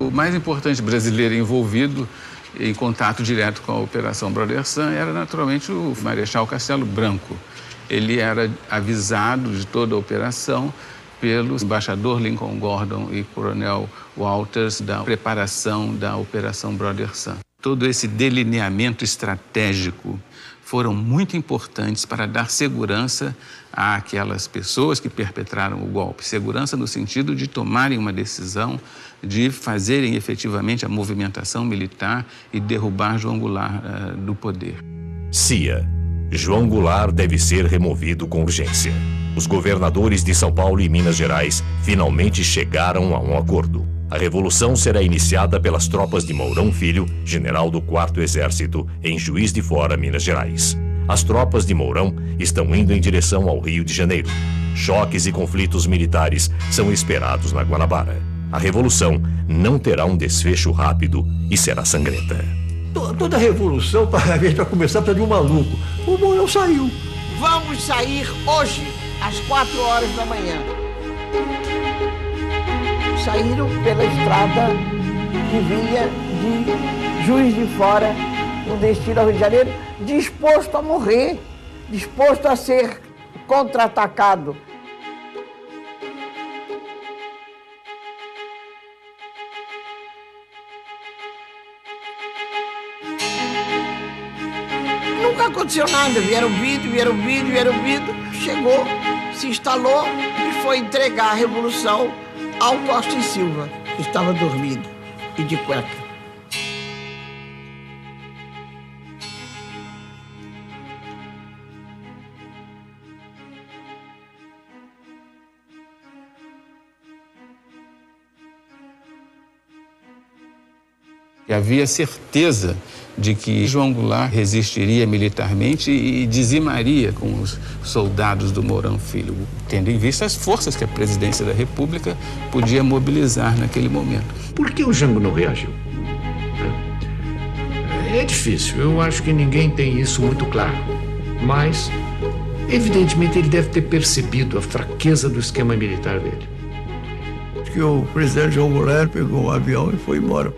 O mais importante brasileiro envolvido em contato direto com a Operação Brother Sun era naturalmente o Marechal Castelo Branco. Ele era avisado de toda a operação pelo embaixador Lincoln Gordon e coronel Walters da preparação da Operação Brother Sun. Todo esse delineamento estratégico foram muito importantes para dar segurança àquelas pessoas que perpetraram o golpe. Segurança no sentido de tomarem uma decisão, de fazerem efetivamente a movimentação militar e derrubar João Goulart do poder. CIA. João Goulart deve ser removido com urgência. Os governadores de São Paulo e Minas Gerais finalmente chegaram a um acordo. A revolução será iniciada pelas tropas de Mourão Filho, general do 4º Exército, em Juiz de Fora, Minas Gerais. As tropas de Mourão estão indo em direção ao Rio de Janeiro. Choques e conflitos militares são esperados na Guanabara. A revolução não terá um desfecho rápido e será sangrenta. Toda revolução, para começar, precisa de um maluco. O Mourão saiu. Vamos sair hoje, às 4 horas da manhã. Saíram pela estrada que vinha de Juiz de Fora, no destino ao Rio de Janeiro, disposto a morrer, disposto a ser contra-atacado. Nunca aconteceu nada, vieram vídeo, chegou, se instalou e foi entregar a revolução ao Costa e Silva, que estava dormindo e de cueca. E havia certeza de que João Goulart resistiria militarmente e dizimaria com os soldados do Mourão Filho, tendo em vista as forças que a presidência da República podia mobilizar naquele momento. Por que o Jango não reagiu? É difícil, eu acho que ninguém tem isso muito claro, mas evidentemente ele deve ter percebido a fraqueza do esquema militar dele. Acho que o presidente João Goulart pegou um avião e foi embora.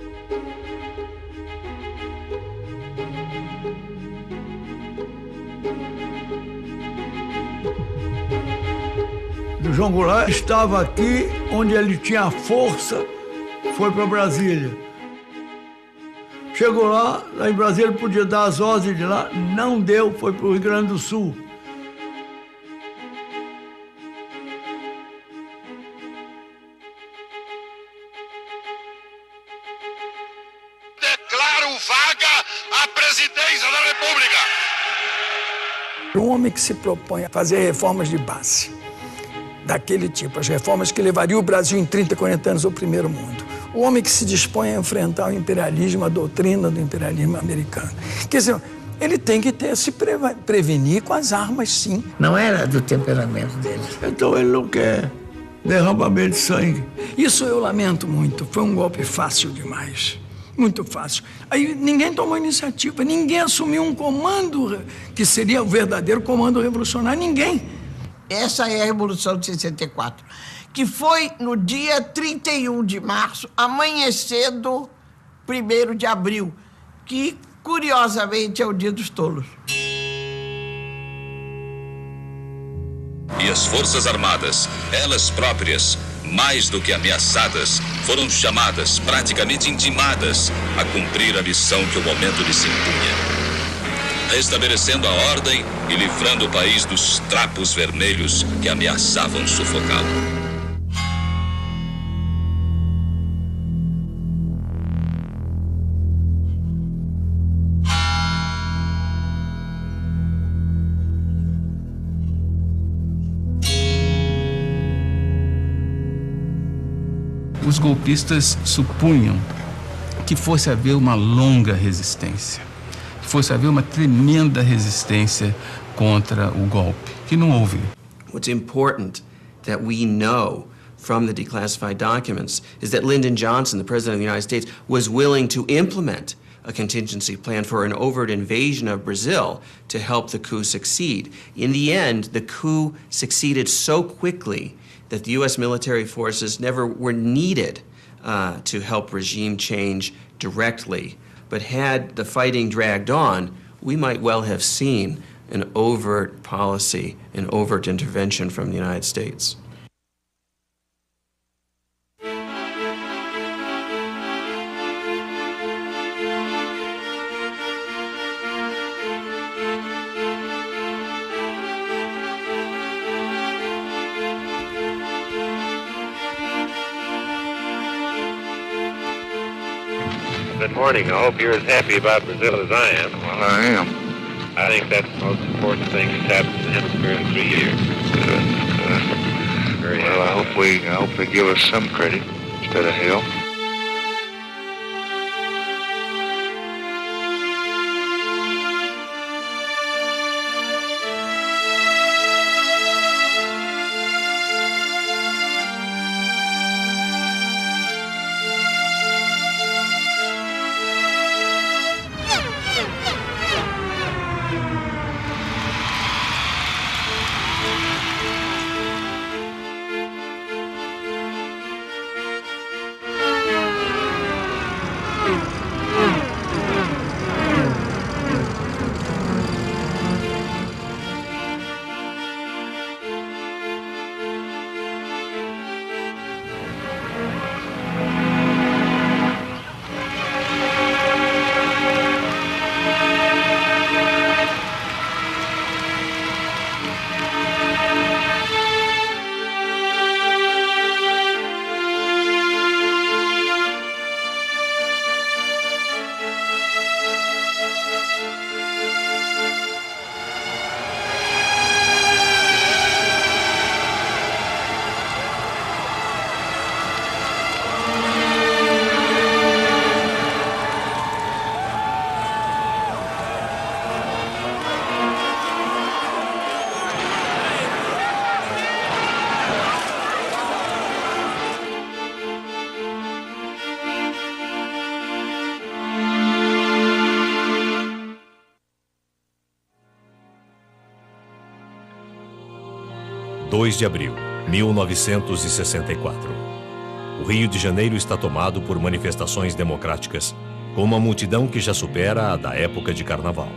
O João Goulart estava aqui onde ele tinha força, foi para Brasília. Chegou lá em Brasília ele podia dar as ordens de lá, não deu, foi para o Rio Grande do Sul. Declaro vaga a presidência da República. Um homem que se propõe a fazer reformas de base, daquele tipo, as reformas que levariam o Brasil em 30, 40 anos ao primeiro mundo. O homem que se dispõe a enfrentar o imperialismo, a doutrina do imperialismo americano. Quer dizer, ele tem que se prevenir com as armas, sim. Não era do temperamento dele. Então ele não quer derramamento de sangue. Isso eu lamento muito, foi um golpe fácil demais. Muito fácil. Aí ninguém tomou iniciativa, ninguém assumiu um comando que seria o verdadeiro comando revolucionário, ninguém. Essa é a Revolução de 64, que foi no dia 31 de março, amanhecendo 1º de abril, que, curiosamente, é o Dia dos Tolos. E as Forças Armadas, elas próprias, mais do que ameaçadas, foram chamadas, praticamente intimadas, a cumprir a missão que o momento lhes impunha. Restabelecendo a ordem e livrando o país dos trapos vermelhos que ameaçavam sufocá-lo. Os golpistas supunham que fosse haver uma longa resistência, que fosse haver uma tremenda resistência contra o golpe, que não houve. What's important that we know from the declassified documents is that Lyndon Johnson, the President of the United States, was willing to implement a contingency plan for an overt invasion of Brazil to help the coup succeed. In the end, the coup succeeded so quickly that the U.S. military forces never were needed to help regime change directly. But had the fighting dragged on, we might well have seen an overt policy, an overt intervention from the United States. Good morning. I hope you're as happy about Brazil as I am. Well, I am. I think that's the most important thing that's happened to the hemisphere in 3 years. Very well, I hope they give us some credit instead of hell. 2 de abril, 1964. O Rio de Janeiro está tomado por manifestações democráticas, com uma multidão que já supera a da época de Carnaval.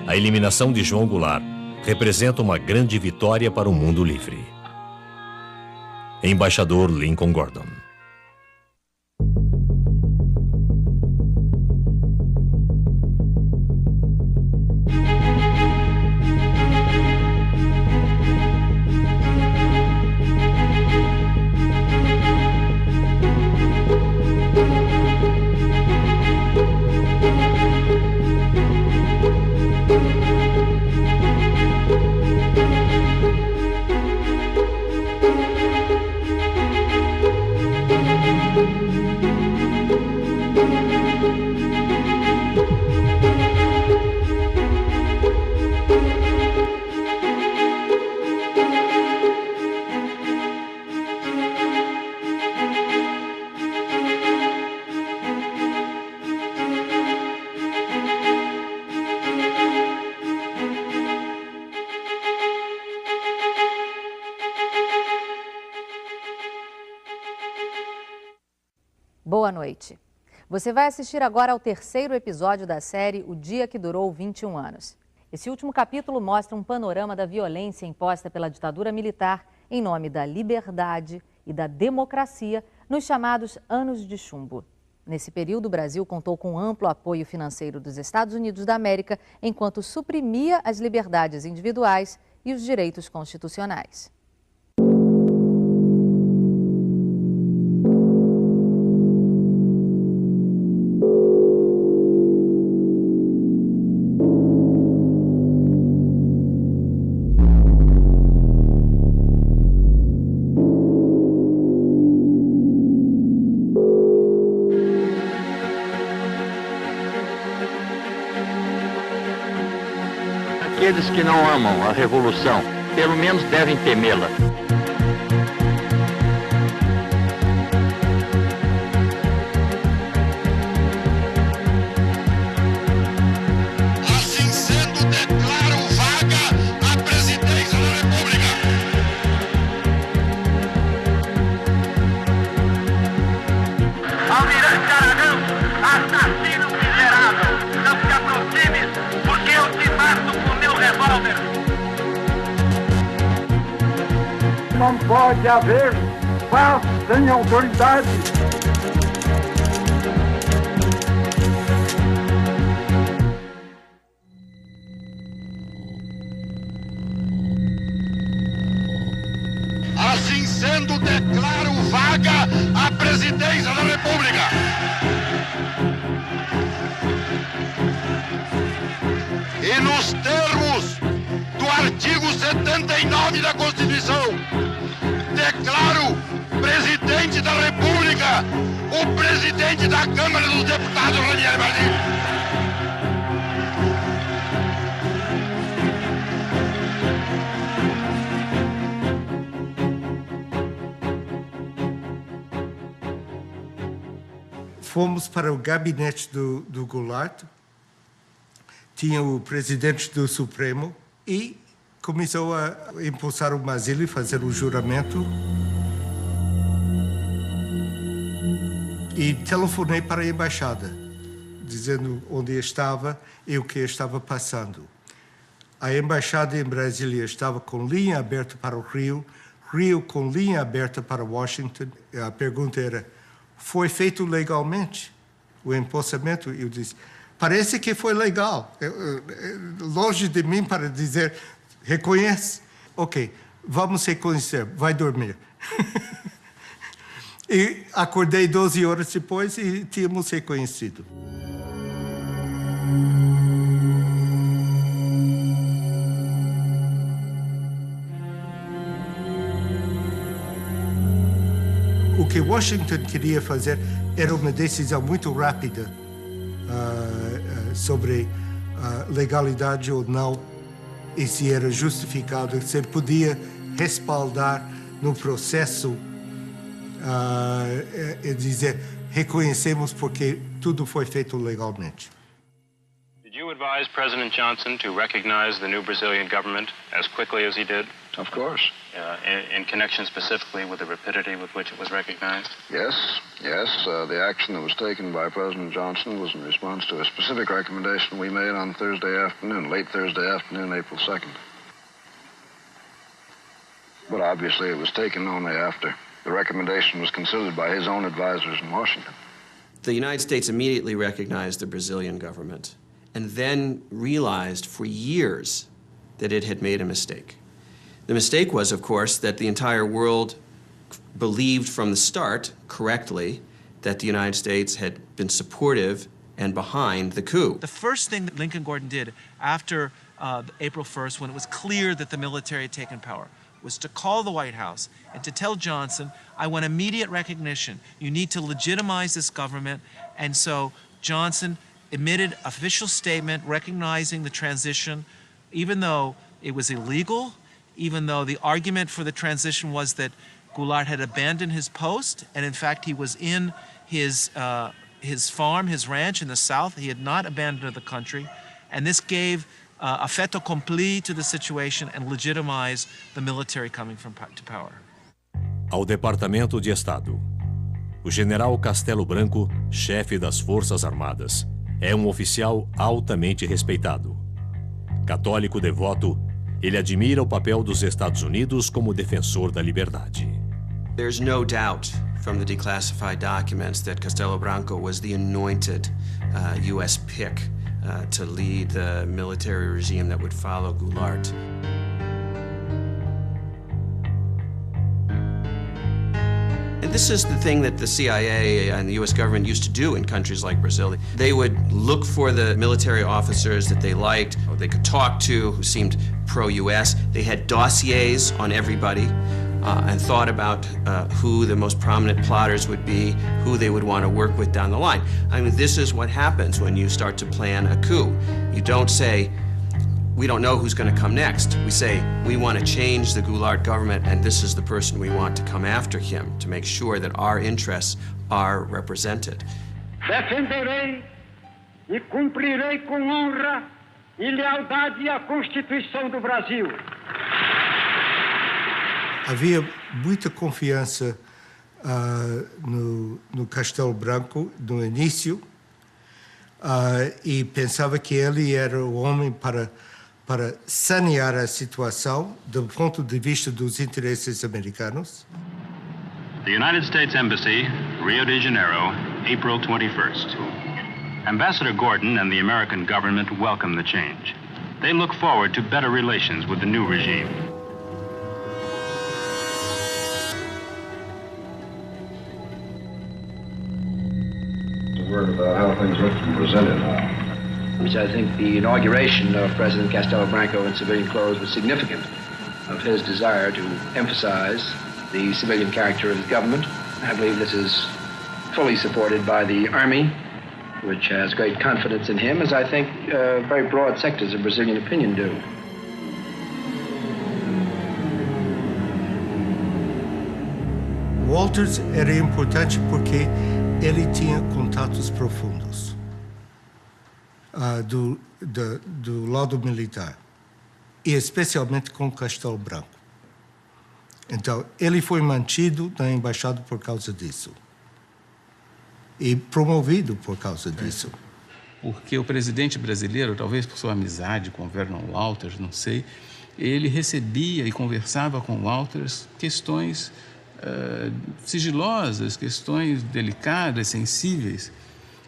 A eliminação de João Goulart representa uma grande vitória para o mundo livre. Embaixador Lincoln Gordon. Boa noite. Você vai assistir agora ao terceiro episódio da série O Dia que Durou 21 Anos. Esse último capítulo mostra um panorama da violência imposta pela ditadura militar em nome da liberdade e da democracia nos chamados Anos de Chumbo. Nesse período, o Brasil contou com amplo apoio financeiro dos Estados Unidos da América, enquanto suprimia as liberdades individuais e os direitos constitucionais. Aqueles que não amam a revolução, pelo menos devem temê-la. Assim sendo, declaro vaga a presidência da República. Almirante Aragão, assassino miserável, não se aproxime, porque eu te mato com meu revólver. Não pode haver paz sem autoridade. Assim sendo, declaro vaga a presidência da República. E nos termos do artigo 79 da Constituição, declaro presidente da República o presidente da Câmara dos Deputados, Ranieri Barnini. Fomos para o gabinete do Goulart, tinha o presidente do Supremo e começou a impulsar o Mazzilli, fazer o juramento. E telefonei para a embaixada, dizendo onde estava e o que estava passando. A embaixada em Brasília estava com linha aberta para o Rio, Rio com linha aberta para Washington. A pergunta era: foi feito legalmente o empossamento? Eu disse: parece que foi legal. Longe de mim para dizer, reconhece. Ok, vamos reconhecer, vai dormir. E acordei 12 horas depois e tínhamos reconhecido. O que Washington queria fazer era uma decisão muito rápida sobre legalidade ou não, e se era justificado, se ele podia respaldar no processo e dizer: reconhecemos porque tudo foi feito legalmente. Did you you advise President Johnson to recognize the new Brazilian government as quickly as he did? Of course. In connection specifically with the rapidity with which it was recognized? Yes. The action that was taken by President Johnson was in response to a specific recommendation we made on Thursday afternoon, late Thursday afternoon, April 2nd. But obviously it was taken only after the recommendation was considered by his own advisors in Washington. The United States immediately recognized the Brazilian government and then realized for years that it had made a mistake. The mistake was, of course, that the entire world believed from the start, correctly, that the United States had been supportive and behind the coup. The first thing that Lincoln Gordon did after April 1st, when it was clear that the military had taken power, was to call the White House and to tell Johnson, I want immediate recognition. You need to legitimize this government. And so Johnson emitted an official statement recognizing the transition, even though it was illegal, even though the argument for the transition was that Goulart had abandoned his post, and in fact he was in his farm, his ranch in the South. He had not abandoned the country, and this gave a fait accompli to the situation and legitimized the military coming to power. Ao Departamento de Estado. O general Castelo Branco, chefe das Forças Armadas, é um oficial altamente respeitado. Católico devoto, ele admira o papel dos Estados Unidos como defensor da liberdade. There's no doubt from the declassified documents that Castelo Branco was the anointed U.S. pick to lead the military regime that would follow Goulart. And this is the thing that the CIA and the U.S. government used to do in countries like Brazil. They would look for the military officers that they liked, or they could talk to, who seemed pro-U.S. They had dossiers on everybody and thought about who the most prominent plotters would be, who they would want to work with down the line. I mean, this is what happens when you start to plan a coup. You don't say, we don't know who's going to come next. We say, we want to change the Goulart government, and this is the person we want to come after him to make sure that our interests are represented. Defenderei e cumprirei com honra e lealdade a Constituição do Brasil. Havia muita confiança no Castelo Branco no início e pensava que ele era o homem para sanear a situação do ponto de vista dos interesses americanos. The United States Embassy, Rio de Janeiro, April 21st. Ambassador Gordon and the American government welcome the change. They look forward to better relations with the new regime. A word about how things look from Brasilia now. Which I think the inauguration of President Castelo Branco in civilian clothes was significant of his desire to emphasize the civilian character of his government. I believe this is fully supported by the Army, which has great confidence in him, as I think very broad sectors of Brazilian opinion do. Walters era importante porque ele tinha contatos profundos do lado militar, e especialmente com Castelo Branco. Então, ele foi mantido na embaixada por causa disso. E promovido por causa disso. Porque o presidente brasileiro, talvez por sua amizade com Vernon Walters, não sei, ele recebia e conversava com Walters questões sigilosas, questões delicadas, sensíveis.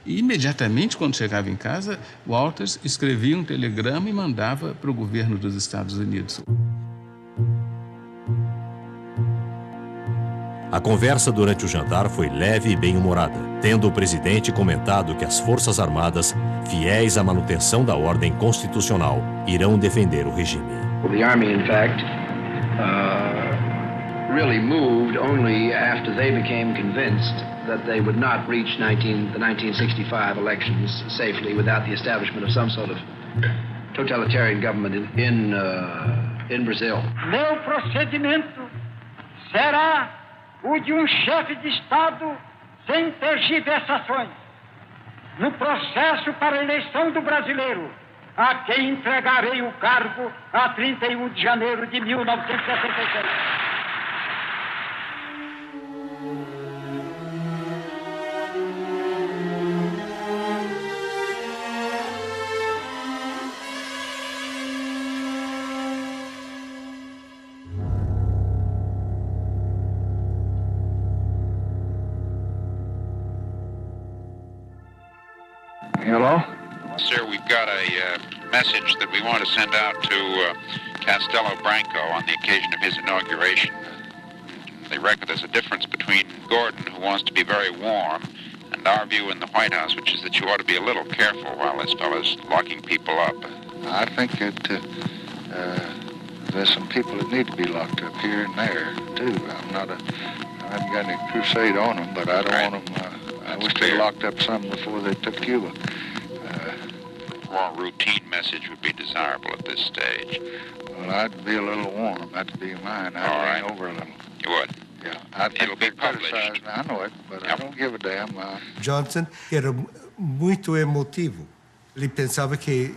E imediatamente, quando chegava em casa, Walters escrevia um telegrama e mandava para o governo dos Estados Unidos. A conversa durante o jantar foi leve e bem-humorada, tendo o presidente comentado que as Forças Armadas, fiéis à manutenção da ordem constitucional, irão defender o regime. The Army, in fact, really moved only after they became convinced that they would not reach the 1965 elections safely without the establishment of some sort of totalitarian government in Brazil. Meu procedimento será o de chefe de Estado sem tergiversações. No processo para a eleição do brasileiro, a quem entregarei o cargo a 31 de janeiro de 1966. Hello? Sir, we've got a message that we want to send out to Castelo Branco on the occasion of his inauguration. They reckon there's a difference between Gordon, who wants to be very warm, and our view in the White House, which is that you ought to be a little careful while this fellow's locking people up. I think that there's some people that need to be locked up here and there, too. I haven't got any crusade on them, but I don't want them... I wish they locked up some before they took Cuba. A more routine message would be desirable at this stage. Well, I'd be a little warm. That'd be mine. I'd lean over a little. You would? Yeah. It'll be published. I know it, but I don't give a damn. Johnson era muito emotivo. Ele pensava que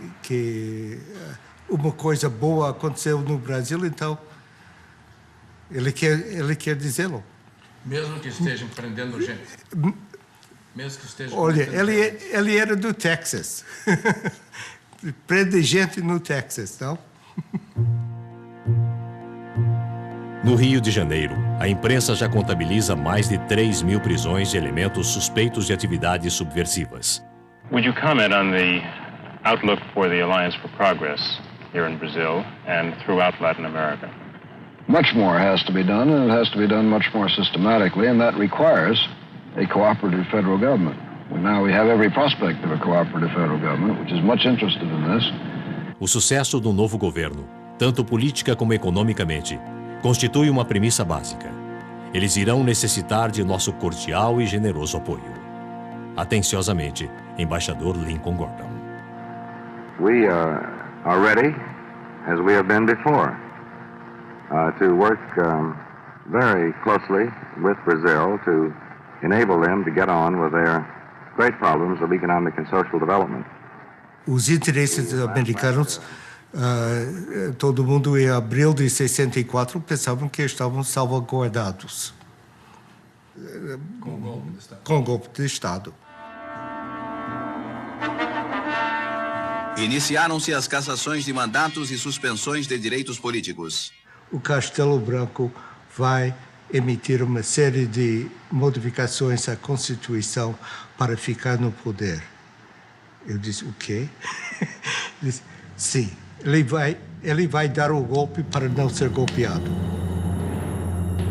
uma coisa boa aconteceu no Brasil, então ele quer dizê-lo. Mesmo que estejam prendendo gente. Mesmo que estejam. Olha, ele era do Texas. Prende gente no Texas, não? No Rio de Janeiro, a imprensa já contabiliza mais de 3.000 prisões de elementos suspeitos de atividades subversivas. Would you comment on the outlook for the Alliance for Progress here in Brazil and throughout Latin America? Much more has to be done, and it has to be done much more systematically, and that requires a cooperative federal government. We have every prospect of a cooperative federal government, which is much interested in this. O sucesso do novo governo, tanto política como economicamente, constitui uma premissa básica. Eles irão necessitar de nosso cordial e generoso apoio. Atenciosamente, Embaixador Lincoln Gordon. We are ready, as we have been before, to work very closely with Brazil to enable them to get on with their great problems of economic and social development. Os interesses americanos, todo mundo em abril de 64 pensavam que estavam salvaguardados com o golpe de Estado. Iniciaram-se as cassações de mandatos e suspensões de direitos políticos. O Castelo Branco vai emitir uma série de modificações à Constituição para ficar no poder. Eu disse, o quê? Ele disse, sim, ele vai dar o golpe para não ser golpeado.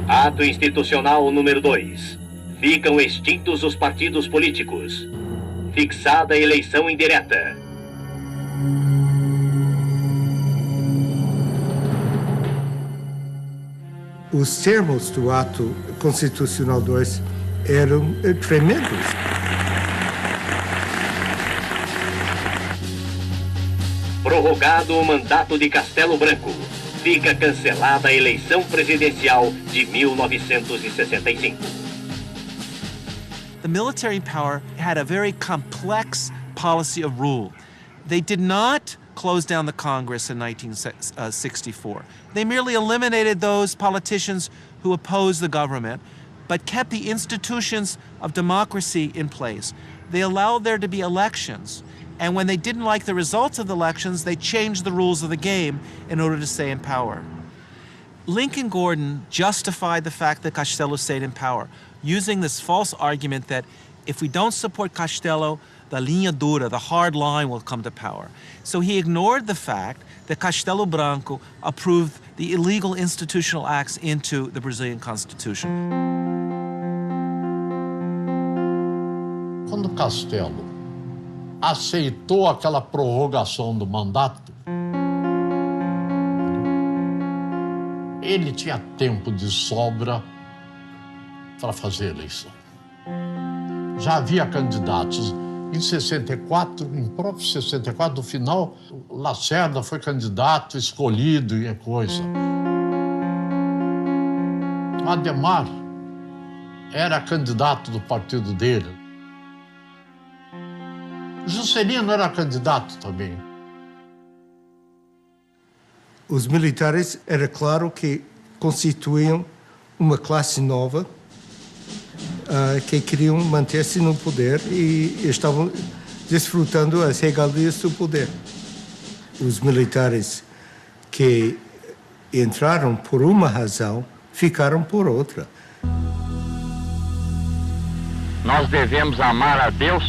Ato institucional número 2. Ficam extintos os partidos políticos. Fixada a eleição indireta. Os termos do ato constitucional 2 eram tremendos. Prorrogado o mandato de Castelo Branco. Fica cancelada a eleição presidencial de 1965. The military power had a very complex policy of rule. They did not close down the Congress in 1964. They merely eliminated those politicians who opposed the government, but kept the institutions of democracy in place. They allowed there to be elections, and when they didn't like the results of the elections, they changed the rules of the game in order to stay in power. Lincoln Gordon justified the fact that Castelo stayed in power, using this false argument that if we don't support Castelo, the linha dura, the hard line, will come to power. So he ignored the fact that Castelo Branco approved the illegal institutional acts into the Brazilian Constitution. Quando Castelo aceitou aquela prorrogação do mandato, ele tinha tempo de sobra para fazer a eleição. Já havia candidatos. Em 64, em próprio 64, no final, Lacerda foi candidato escolhido e coisa. Ademar era candidato do partido dele. Juscelino era candidato também. Os militares, era claro que constituíam uma classe nova que queriam manter-se no poder e estavam desfrutando as regalias do poder. Os militares que entraram por uma razão, ficaram por outra. Nós devemos amar a Deus,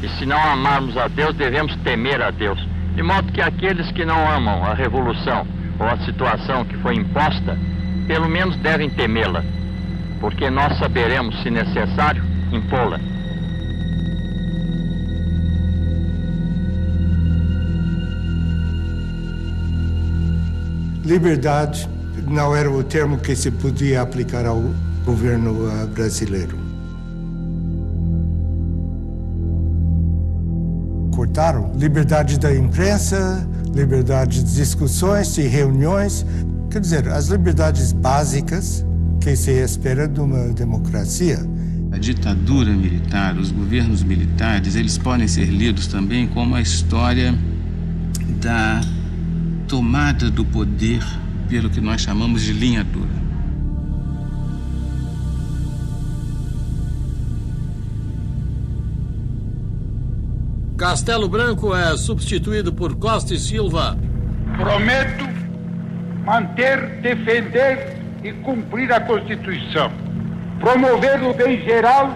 e se não amarmos a Deus, devemos temer a Deus. De modo que aqueles que não amam a revolução ou a situação que foi imposta, pelo menos devem temê-la, porque nós saberemos, se necessário, impô-la. Liberdade não era o termo que se podia aplicar ao governo brasileiro. Cortaram liberdade da imprensa, liberdade de discussões, de reuniões, quer dizer, as liberdades básicas que se espera de uma democracia. A ditadura militar, os governos militares, eles podem ser lidos também como a história da tomada do poder pelo que nós chamamos de linha dura. Castelo Branco é substituído por Costa e Silva. Prometo manter, defender e cumprir a Constituição, promover o bem geral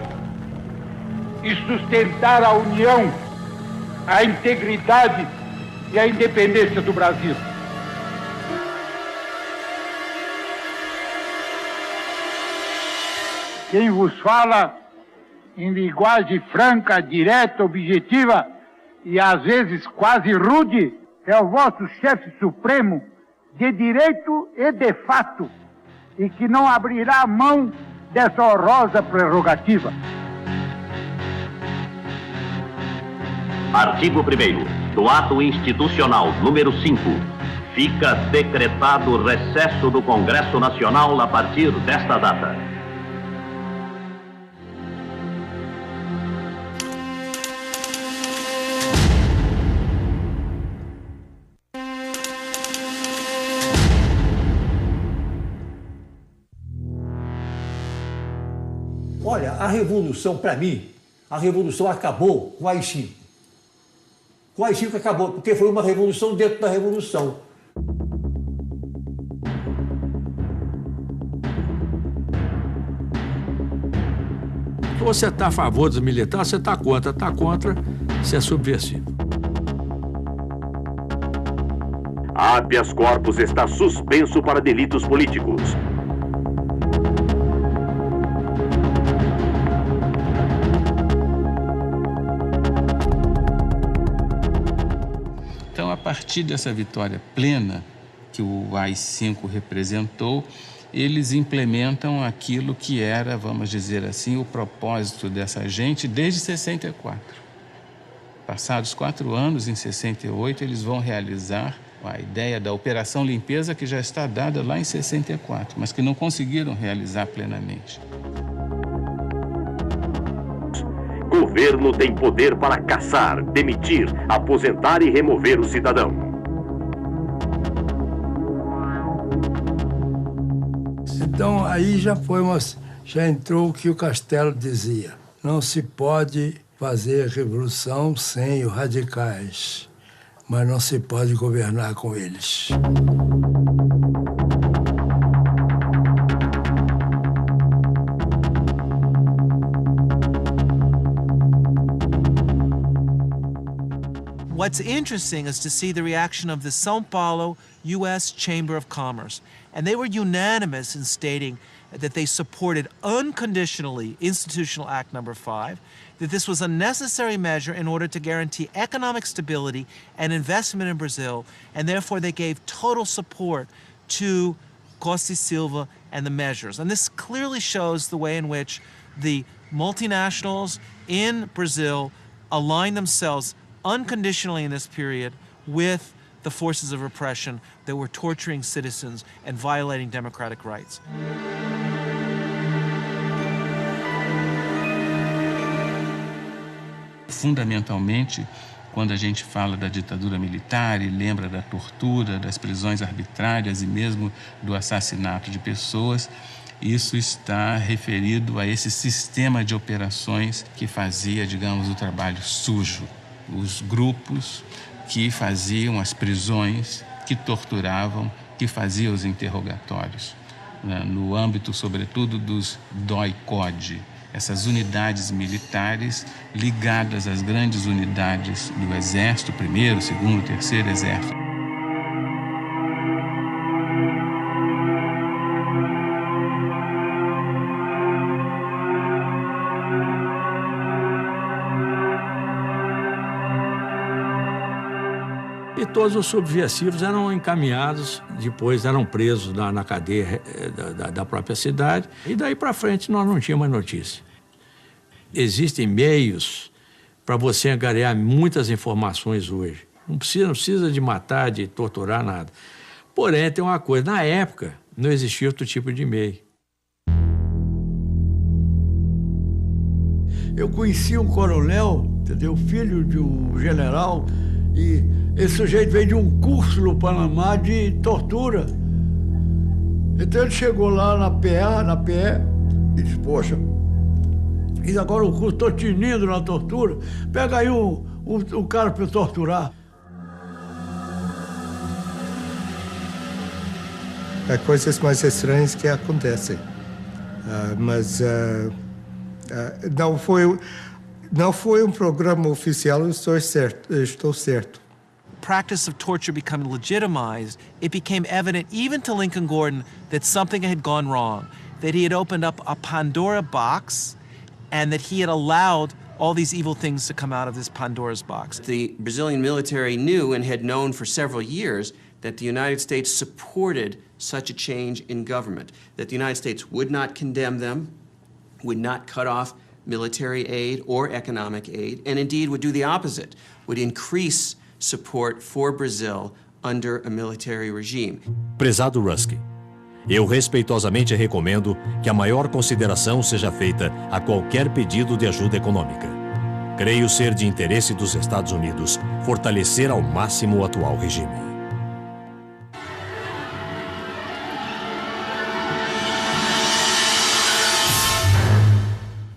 e sustentar a união, a integridade e a independência do Brasil. Quem vos fala em linguagem franca, direta, objetiva e às vezes quase rude é o vosso chefe supremo de direito e de fato e que não abrirá mão dessa honrosa prerrogativa. Artigo 1º do Ato Institucional número 5. Fica decretado recesso do Congresso Nacional a partir desta data. Olha, a revolução, para mim, a revolução acabou com o AI-5. O AI-5 acabou, porque foi uma revolução dentro da revolução. Você está a favor dos militares, você está contra, você é subversivo. Habeas corpus está suspenso para delitos políticos. Então, a partir dessa vitória plena que o AI-5 representou, eles implementam aquilo que era, vamos dizer assim, o propósito dessa gente desde 64. Passados 4 anos, em 68, eles vão realizar a ideia da Operação Limpeza, que já está dada lá em 64, mas que não conseguiram realizar plenamente. Governo tem poder para caçar, demitir, aposentar e remover o cidadão. Então aí já entrou o que o Castelo dizia. Não se pode fazer revolução sem os radicais, mas não se pode governar com eles. What's interesting is to see the reaction of the São Paulo U.S. Chamber of Commerce. And they were unanimous in stating that they supported unconditionally Institutional Act No. 5, that this was a necessary measure in order to guarantee economic stability and investment in Brazil, and therefore they gave total support to Costa e Silva and the measures. And this clearly shows the way in which the multinationals in Brazil aligned themselves unconditionally in this period with the forces of repression that were torturing citizens and violating democratic rights. Fundamentalmente, quando a gente fala da ditadura militar e lembra da tortura, das prisões arbitrárias e mesmo do assassinato de pessoas, isso está referido a esse sistema de operações que fazia, digamos, o trabalho sujo. Os grupos que faziam as prisões, que torturavam, que faziam os interrogatórios, né, no âmbito, sobretudo, dos DOI-CODE, essas unidades militares ligadas às grandes unidades do Exército, 1º, 2º, 3º Exército. E todos os subversivos eram encaminhados, depois eram presos na cadeia da própria cidade, e daí para frente nós não tínhamos mais notícia. Existem meios para você angariar muitas informações hoje. Não precisa de matar, de torturar, nada. Porém, tem uma coisa, na época não existia outro tipo de meio. Eu conheci um coronel, entendeu? Filho de um general, e esse sujeito veio de um curso no Panamá de tortura. Então ele chegou lá na PE, e disse, poxa, fiz agora o curso, estou tinindo na tortura, pega aí um cara para eu torturar. Há coisas mais estranhas que acontecem, mas não foi um programa oficial, estou certo. Practice of torture becoming legitimized, it became evident even to Lincoln Gordon that something had gone wrong, that he had opened up a Pandora box and that he had allowed all these evil things to come out of this Pandora's box. The Brazilian military knew and had known for several years that the United States supported such a change in government, that the United States would not condemn them, would not cut off military aid or economic aid, and indeed would do the opposite, would increase support for Brazil under a military regime. Prezado Rusk, eu respeitosamente recomendo que a maior consideração seja feita a qualquer pedido de ajuda econômica. Creio ser de interesse dos Estados Unidos fortalecer ao máximo o atual regime.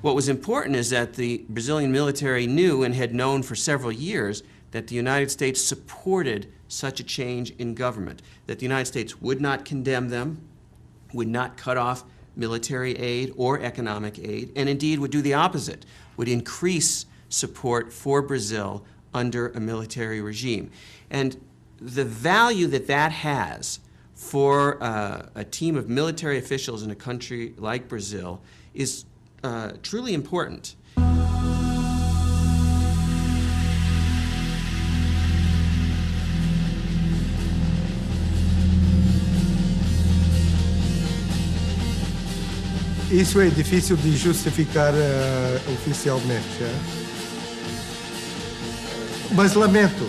What was important is that the Brazilian military knew and had known for several years that the United States supported such a change in government, that the United States would not condemn them, would not cut off military aid or economic aid, and indeed would do the opposite, would increase support for Brazil under a military regime. And the value that that has for a team of military officials in a country like Brazil is truly important. Isso é difícil de justificar oficialmente. Mas lamento.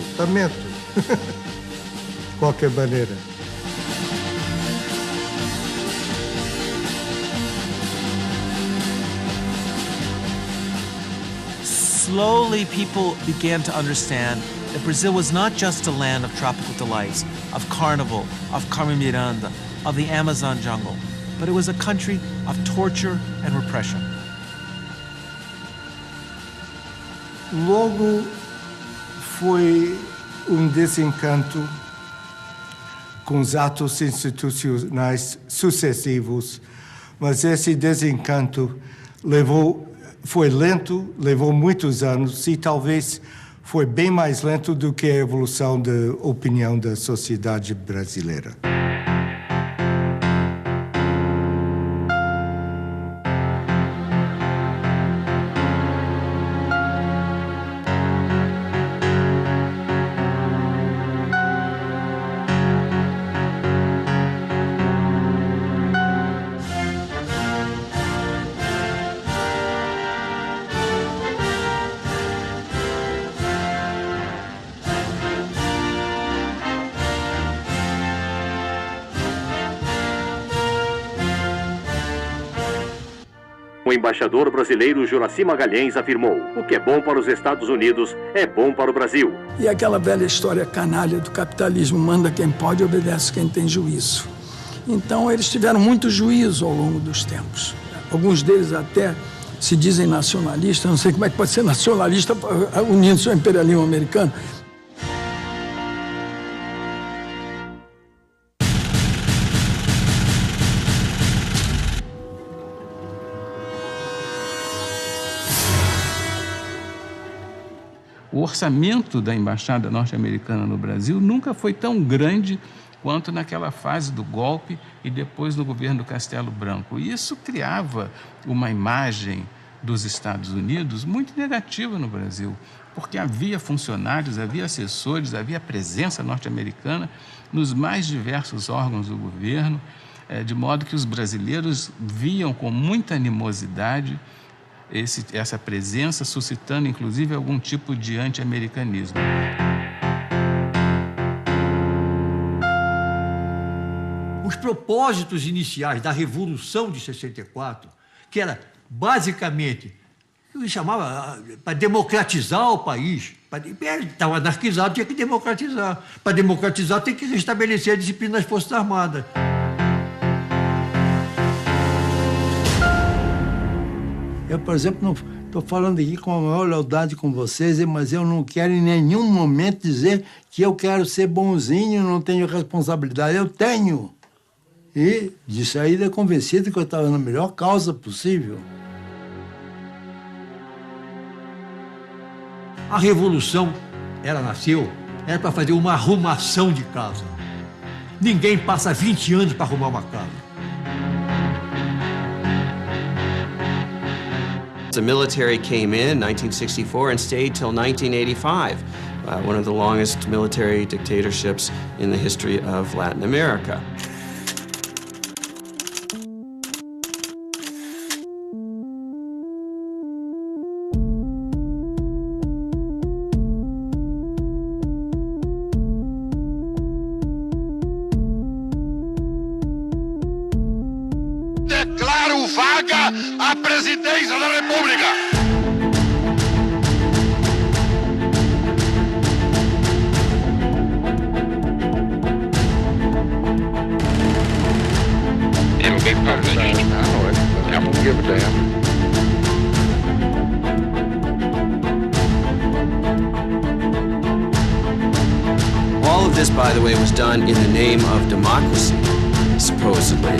De qualquer maneira. Slowly, people began to understand that Brazil was not just a land of tropical delights, of carnival, of Carmen Miranda, of the Amazon jungle, but it was a country of torture and repression. Logo foi desencanto com os atos institucionais sucessivos, mas esse desencanto foi lento, levou muitos anos e talvez foi bem mais lento do que a evolução da opinião da sociedade brasileira. O embaixador brasileiro Juracy Magalhães afirmou: o que é bom para os Estados Unidos é bom para o Brasil. E aquela velha história canalha do capitalismo, manda quem pode e obedece quem tem juízo. Então eles tiveram muito juízo ao longo dos tempos. Alguns deles até se dizem nacionalistas, não sei como é que pode ser nacionalista unindo-se ao imperialismo americano. O orçamento da Embaixada norte-americana no Brasil nunca foi tão grande quanto naquela fase do golpe e depois do governo Castelo Branco. E isso criava uma imagem dos Estados Unidos muito negativa no Brasil, porque havia funcionários, havia assessores, havia presença norte-americana nos mais diversos órgãos do governo, de modo que os brasileiros viam com muita animosidade essa presença, suscitando inclusive algum tipo de anti-americanismo. Os propósitos iniciais da Revolução de 64, que era basicamente, eu chamava para democratizar o país, estava anarquizado, tinha que democratizar. Para democratizar tem que restabelecer a disciplina das Forças Armadas. Eu, por exemplo, não estou falando aqui com a maior lealdade com vocês, mas eu não quero em nenhum momento dizer que eu quero ser bonzinho, não tenho responsabilidade. Eu tenho. E de saída convencido que eu estava na melhor causa possível. A Revolução, ela nasceu, era para fazer uma arrumação de casa. Ninguém passa 20 anos para arrumar uma casa. The military came in 1964 and stayed till 1985, one of the longest military dictatorships in the history of Latin America. Declaro vaga a presidência da República. It'll be published. I know it, but I won't give a damn. All of this, by the way, was done in the name of democracy, supposedly.